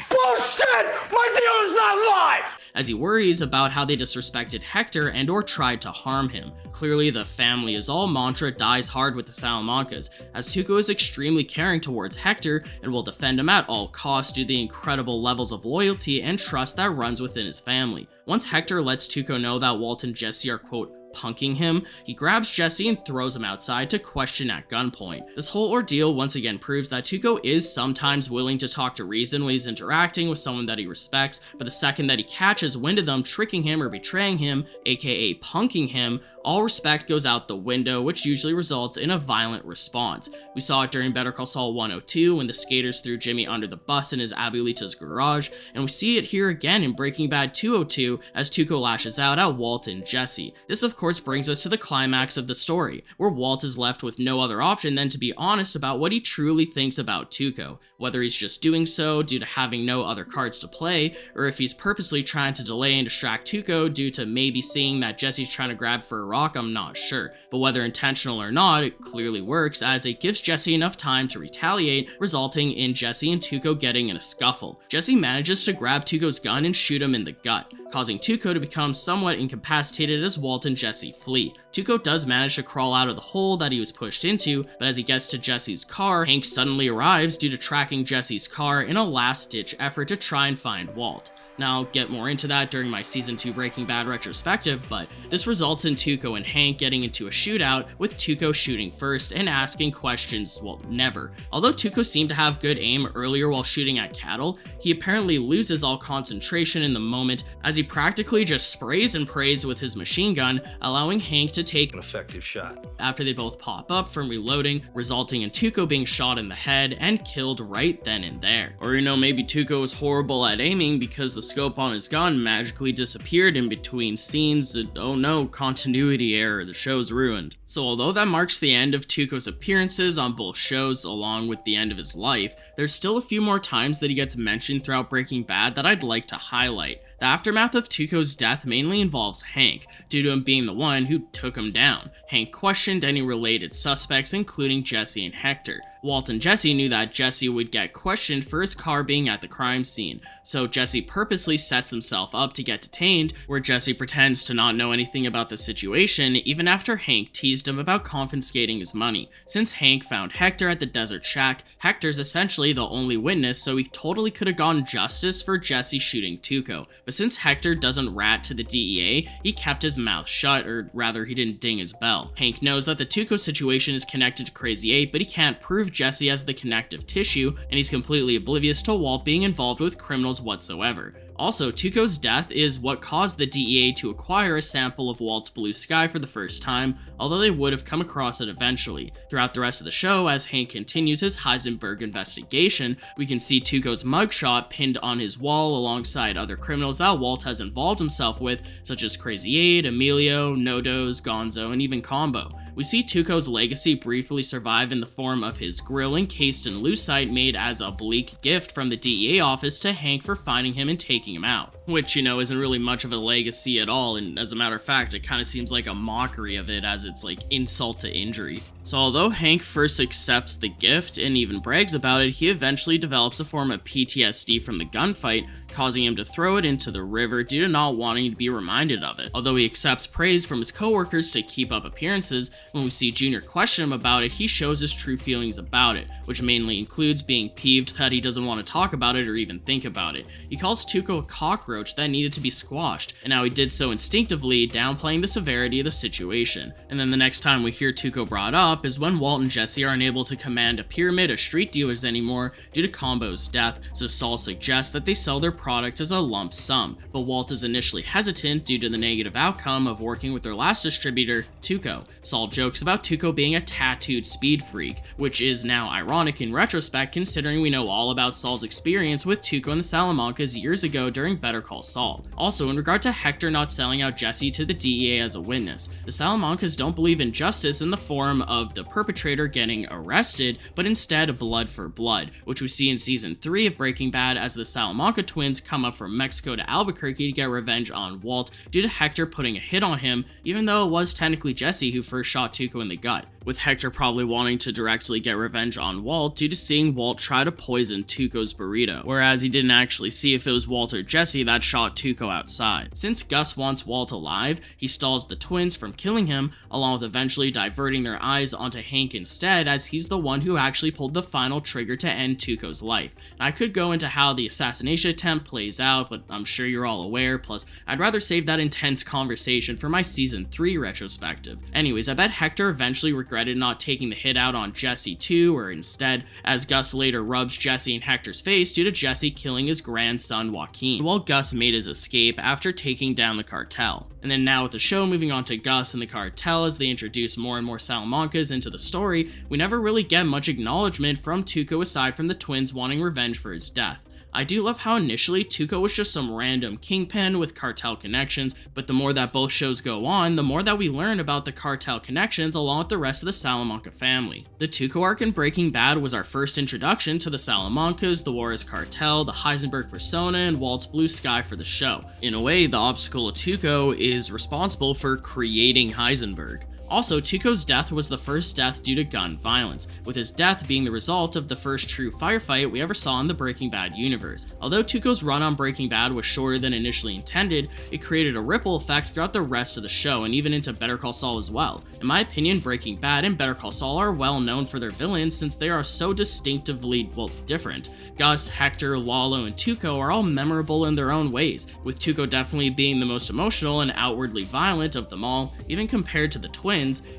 Bullshit! My Theo is not alive! As he worries about how they disrespected Hector and or tried to harm him. Clearly the family is all mantra dies hard with the Salamancas, as Tuco is extremely caring towards Hector and will defend him at all costs due to the incredible levels of loyalty and trust that runs within his family. Once Hector lets Tuco know that Walt and Jesse are quote punking him, he grabs Jesse and throws him outside to question at gunpoint. This whole ordeal once again proves that Tuco is sometimes willing to talk to reason when he's interacting with someone that he respects, but the second that he catches wind of them tricking him or betraying him, aka punking him, all respect goes out the window, which usually results in a violent response. We saw it during Better Call Saul 102 when the skaters threw Jimmy under the bus in his Abuelita's garage, and we see it here again in Breaking Bad 202 as Tuco lashes out at Walt and Jesse. This of course course brings us to the climax of the story, where Walt is left with no other option than to be honest about what he truly thinks about Tuco, whether he's just doing so due to having no other cards to play, or if he's purposely trying to delay and distract Tuco due to maybe seeing that Jesse's trying to grab for a rock. I'm not sure, but whether intentional or not, it clearly works as it gives Jesse enough time to retaliate, resulting in Jesse and Tuco getting in a scuffle. Jesse manages to grab Tuco's gun and shoot him in the gut, causing Tuco to become somewhat incapacitated as Walt and Jesse flee. Tuco does manage to crawl out of the hole that he was pushed into, but as he gets to Jesse's car, Hank suddenly arrives due to tracking Jesse's car in a last-ditch effort to try and find Walt. Now, I'll get more into that during my Season 2 Breaking Bad retrospective, but this results in Tuco and Hank getting into a shootout, with Tuco shooting first and asking questions, well, never. Although Tuco seemed to have good aim earlier while shooting at cattle, he apparently loses all concentration in the moment as he practically just sprays and prays with his machine gun, allowing Hank to take An effective shot. after they both pop up from reloading, resulting in Tuco being shot in the head and killed right then and there. Or maybe Tuco was horrible at aiming because the scope on his gun magically disappeared in between scenes. Oh no, continuity error, the show's ruined. So although that marks the end of Tuco's appearances on both shows along with the end of his life, there's still a few more times that he gets mentioned throughout Breaking Bad that I'd like to highlight. The aftermath of Tuco's death mainly involves Hank, due to him being the one who took him down. Hank questioned any related suspects, including Jesse and Hector. Walt and Jesse knew that Jesse would get questioned for his car being at the crime scene, so Jesse purposely sets himself up to get detained, where Jesse pretends to not know anything about the situation even after Hank teased him about confiscating his money. Since Hank found Hector at the desert shack, Hector's essentially the only witness, so he totally could have gotten justice for Jesse shooting Tuco. But since Hector doesn't rat to the DEA, he kept his mouth shut, or rather he didn't ding his bell. Hank knows that the Tuco situation is connected to Crazy 8, but he can't prove Jesse as the connective tissue, and he's completely oblivious to Walt being involved with criminals whatsoever. Also, Tuco's death is what caused the DEA to acquire a sample of Walt's blue sky for the first time, although they would have come across it eventually. Throughout the rest of the show, as Hank continues his Heisenberg investigation, we can see Tuco's mugshot pinned on his wall alongside other criminals that Walt has involved himself with, such as Crazy 8, Emilio, Nodos, Gonzo, and even Combo. We see Tuco's legacy briefly survive in the form of his grill encased in lucite made as a bleak gift from the DEA office to Hank for finding him and taking him out, which, isn't really much of a legacy at all, and as a matter of fact, it kind of seems like a mockery of it as it's like insult to injury. So although Hank first accepts the gift and even brags about it, he eventually develops a form of PTSD from the gunfight, causing him to throw it into the river due to not wanting to be reminded of it. Although he accepts praise from his coworkers to keep up appearances, when we see Junior question him about it, he shows his true feelings about it, which mainly includes being peeved that he doesn't want to talk about it or even think about it. He calls Tuco a cockroach that needed to be squashed, and how he did so instinctively, downplaying the severity of the situation. And then the next time we hear Tuco brought up is when Walt and Jesse are unable to command a pyramid of street dealers anymore due to Combo's death, so Saul suggests that they sell their product as a lump sum, but Walt is initially hesitant due to the negative outcome of working with their last distributor, Tuco. Saul jokes about Tuco being a tattooed speed freak, which is now ironic in retrospect considering we know all about Saul's experience with Tuco and the Salamancas years ago during Better Call Saul. Also, in regard to Hector not selling out Jesse to the DEA as a witness, the Salamancas don't believe in justice in the form of the perpetrator getting arrested, but instead blood for blood, which we see in Season 3 of Breaking Bad as the Salamanca twins come up from Mexico to Albuquerque to get revenge on Walt due to Hector putting a hit on him, even though it was technically Jesse who first shot Tuco in the gut, with Hector probably wanting to directly get revenge on Walt due to seeing Walt try to poison Tuco's burrito, whereas he didn't actually see if it was Walt or Jesse that shot Tuco outside. Since Gus wants Walt alive, he stalls the twins from killing him, along with eventually diverting their eyes onto Hank instead, as he's the one who actually pulled the final trigger to end Tuco's life. And I could go into how the assassination attempt plays out, but I'm sure you're all aware, plus I'd rather save that intense conversation for my Season 3 retrospective. Anyways, I bet Hector eventually regretted not taking the hit out on Jesse too, or instead, as Gus later rubs Jesse in Hector's face due to Jesse killing his grandson Joaquin, while Gus made his escape after taking down the cartel. And then now with the show moving on to Gus and the cartel as they introduce more and more Salamancas into the story, we never really get much acknowledgement from Tuco aside from the twins wanting revenge for his death. I do love how initially Tuco was just some random kingpin with cartel connections, but the more that both shows go on, the more that we learn about the cartel connections along with the rest of the Salamanca family. The Tuco arc in Breaking Bad was our first introduction to the Salamancas, the Juarez cartel, the Heisenberg persona, and Walt's blue sky for the show. In a way, the obstacle of Tuco is responsible for creating Heisenberg. Also, Tuco's death was the first death due to gun violence, with his death being the result of the first true firefight we ever saw in the Breaking Bad universe. Although Tuco's run on Breaking Bad was shorter than initially intended, it created a ripple effect throughout the rest of the show and even into Better Call Saul as well. In my opinion, Breaking Bad and Better Call Saul are well known for their villains since they are so distinctively, well, different. Gus, Hector, Lalo, and Tuco are all memorable in their own ways, with Tuco definitely being the most emotional and outwardly violent of them all, even compared to the twins,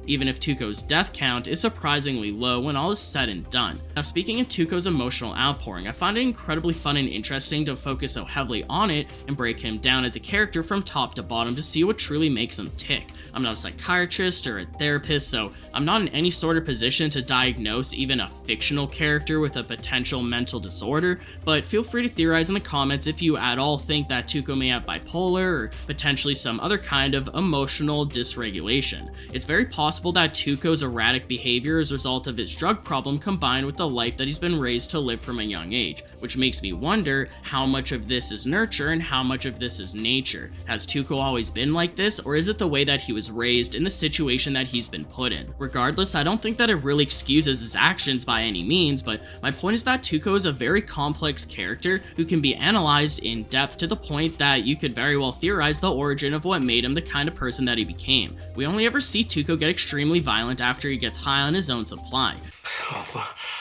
even if Tuco's death count is surprisingly low when all is said and done. Now, speaking of Tuco's emotional outpouring, I find it incredibly fun and interesting to focus so heavily on it and break him down as a character from top to bottom to see what truly makes him tick. I'm not a psychiatrist or a therapist, so I'm not in any sort of position to diagnose even a fictional character with a potential mental disorder, but feel free to theorize in the comments if you at all think that Tuco may have bipolar or potentially some other kind of emotional dysregulation. It's very possible that Tuco's erratic behavior is a result of his drug problem combined with the life that he's been raised to live from a young age, which makes me wonder how much of this is nurture and how much of this is nature. Has Tuco always been like this, or is it the way that he was raised in the situation that he's been put in? Regardless, I don't think that it really excuses his actions by any means, but my point is that Tuco is a very complex character who can be analyzed in depth to the point that you could very well theorize the origin of what made him the kind of person that he became. We only ever see Tuco get extremely violent after he gets high on his own supply.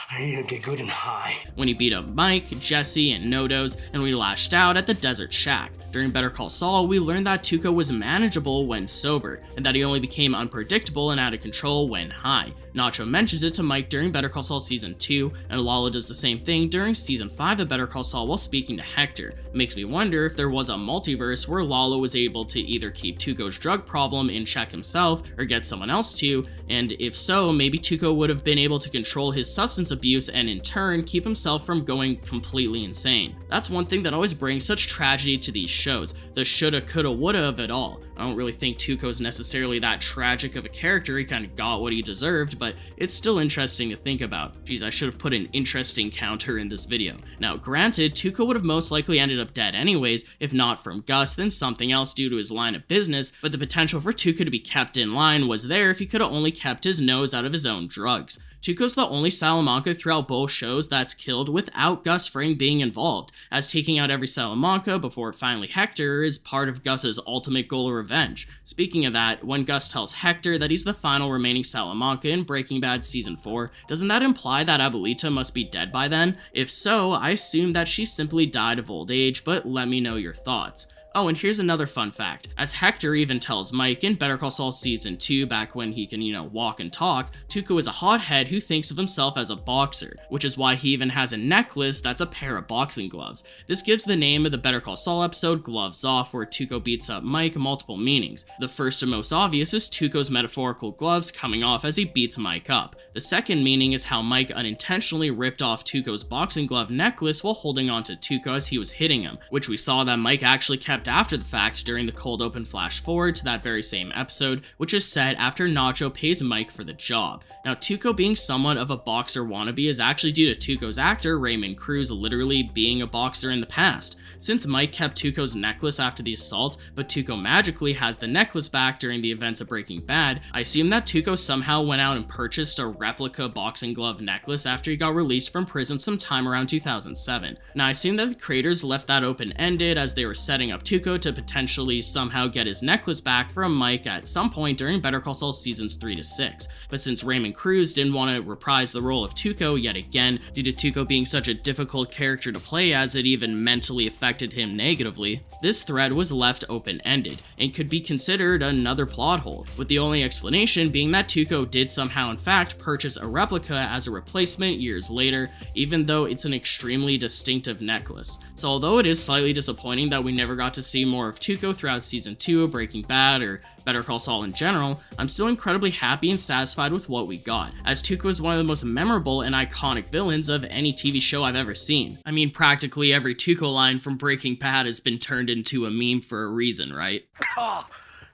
I need to get good and high. When he beat up Mike, Jesse, and Nodos, and we lashed out at the Desert Shack. During Better Call Saul, we learned that Tuco was manageable when sober, and that he only became unpredictable and out of control when high. Nacho mentions it to Mike during Better Call Saul Season 2, and Lalo does the same thing during Season 5 of Better Call Saul while speaking to Hector. It makes me wonder if there was a multiverse where Lalo was able to either keep Tuco's drug problem in check himself or get someone else to, and if so, maybe Tuco would have been able to control his substance abuse and in turn keep himself from going completely insane. That's one thing that always brings such tragedy to these shows, the shoulda, coulda, woulda of it all. I don't really think Tuco's necessarily that tragic of a character, he kinda got what he deserved, but it's still interesting to think about. Geez, I should have put an interesting counter in this video. Now granted, Tuco would have most likely ended up dead anyways, if not from Gus, then something else due to his line of business, but the potential for Tuco to be kept in line was there if he could have only kept his nose out of his own drugs. Tuco's the only Salamanca throughout both shows that's killed without Gus Fring being involved, as taking out every Salamanca before finally Hector is part of Gus's ultimate goal of revenge. Speaking of that, when Gus tells Hector that he's the final remaining Salamanca in Breaking Bad Season 4, doesn't that imply that Abuelita must be dead by then? If so, I assume that she simply died of old age, but let me know your thoughts. Oh, and here's another fun fact. As Hector even tells Mike in Better Call Saul Season 2, back when he can, walk and talk, Tuco is a hothead who thinks of himself as a boxer, which is why he even has a necklace that's a pair of boxing gloves. This gives the name of the Better Call Saul episode Gloves Off, where Tuco beats up Mike multiple meanings. The first and most obvious is Tuco's metaphorical gloves coming off as he beats Mike up. The second meaning is how Mike unintentionally ripped off Tuco's boxing glove necklace while holding onto Tuco as he was hitting him, which we saw that Mike actually kept after the fact during the cold open flash forward to that very same episode, which is set after Nacho pays Mike for the job. Now, Tuco being somewhat of a boxer wannabe is actually due to Tuco's actor, Raymond Cruz, literally being a boxer in the past. Since Mike kept Tuco's necklace after the assault, but Tuco magically has the necklace back during the events of Breaking Bad, I assume that Tuco somehow went out and purchased a replica boxing glove necklace after he got released from prison sometime around 2007. Now, I assume that the creators left that open-ended as they were setting up Tuco to potentially somehow get his necklace back from Mike at some point during Better Call Saul Seasons 3 to 6. But since Raymond Cruz didn't want to reprise the role of Tuco yet again, due to Tuco being such a difficult character to play as it even mentally affected him negatively, this thread was left open-ended and could be considered another plot hole, with the only explanation being that Tuco did somehow in fact purchase a replica as a replacement years later, even though it's an extremely distinctive necklace. So although it is slightly disappointing that we never got to see more of Tuco throughout season 2 of Breaking Bad or Better Call Saul in general, I'm still incredibly happy and satisfied with what we got, as Tuco is one of the most memorable and iconic villains of any TV show I've ever seen. I mean, practically every Tuco line from Breaking Bad has been turned into a meme for a reason, right? Oh,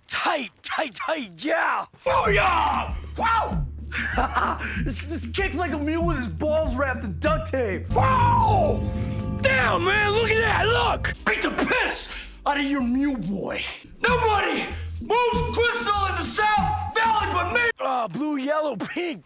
tight, yeah! Oh yeah! Wow! this kicks like a mule with his balls wrapped in duct tape. Wow! Damn, man, look at that, look! Beat the piss out of your mule boy. Nobody moves crystal in the South Valley but me! Blue, yellow, pink.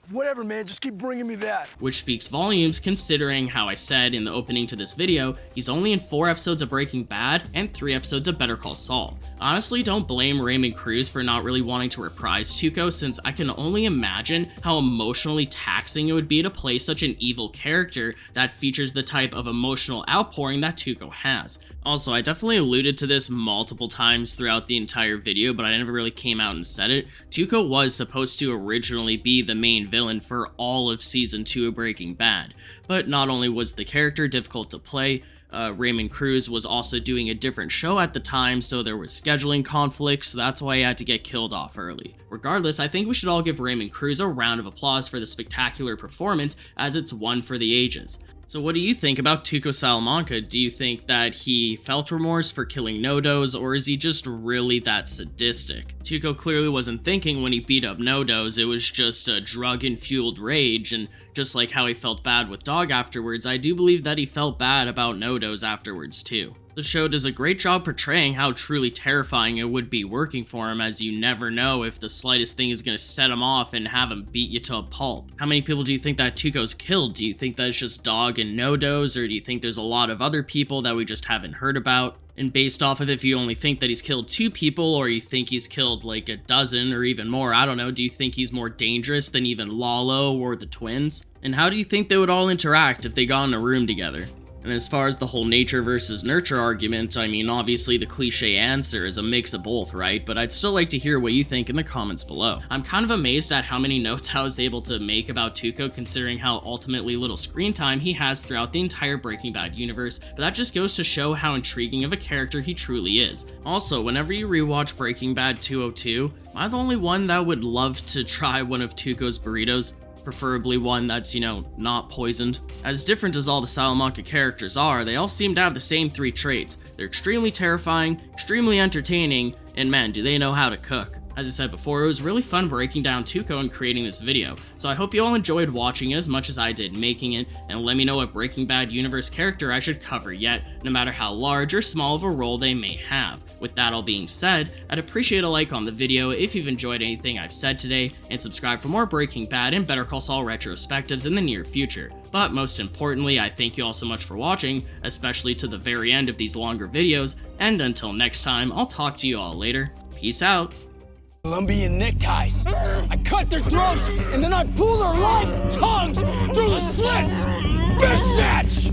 Whatever, man, just keep bringing me that. Which speaks volumes considering how I said in the opening to this video, he's only in 4 episodes of Breaking Bad and 3 episodes of Better Call Saul. Honestly, don't blame Raymond Cruz for not really wanting to reprise Tuco, since I can only imagine how emotionally taxing it would be to play such an evil character that features the type of emotional outpouring that Tuco has. Also, I definitely alluded to this multiple times throughout the entire video, but I never really came out and said it. Tuco was supposed to originally be the main villain for all of season 2 of Breaking Bad, but not only was the character difficult to play, Raymond Cruz was also doing a different show at the time, so there was scheduling conflicts, so that's why he had to get killed off early. Regardless, I think we should all give Raymond Cruz a round of applause for the spectacular performance, as it's one for the ages. So what do you think about Tuco Salamanca? Do you think that he felt remorse for killing Nodos, or is he just really that sadistic? Tuco clearly wasn't thinking when he beat up Nodos, it was just a drug-fueled rage, and just like how he felt bad with Dog afterwards, I do believe that he felt bad about Nodos afterwards too. The show does a great job portraying how truly terrifying it would be working for him, as you never know if the slightest thing is going to set him off and have him beat you to a pulp. How many people do you think that Tuco's killed? Do you think that it's just Dog and Nodos, or do you think there's a lot of other people that we just haven't heard about? And based off of if you only think that he's killed 2 people, or you think he's killed like a dozen or even more, I don't know, do you think he's more dangerous than even Lalo or the twins? And how do you think they would all interact if they got in a room together? And as far as the whole nature versus nurture argument, I mean, obviously the cliche answer is a mix of both, right? But I'd still like to hear what you think in the comments below. I'm kind of amazed at how many notes I was able to make about Tuco, considering how ultimately little screen time he has throughout the entire Breaking Bad universe, but that just goes to show how intriguing of a character he truly is. Also, whenever you rewatch Breaking Bad 202, am I the only one that would love to try one of Tuco's burritos? Preferably one that's, you know, not poisoned. As different as all the Salamanca characters are, they all seem to have the same 3 traits. They're extremely terrifying, extremely entertaining, and man, do they know how to cook. As I said before, it was really fun breaking down Tuco and creating this video, so I hope you all enjoyed watching it as much as I did making it, and let me know what Breaking Bad universe character I should cover yet, no matter how large or small of a role they may have. With that all being said, I'd appreciate a like on the video if you've enjoyed anything I've said today, and subscribe for more Breaking Bad and Better Call Saul retrospectives in the near future. But most importantly, I thank you all so much for watching, especially to the very end of these longer videos, and until next time, I'll talk to you all later. Peace out. Colombian neckties. I cut their throats and then I pull their live tongues through the slits. Bitch snatch!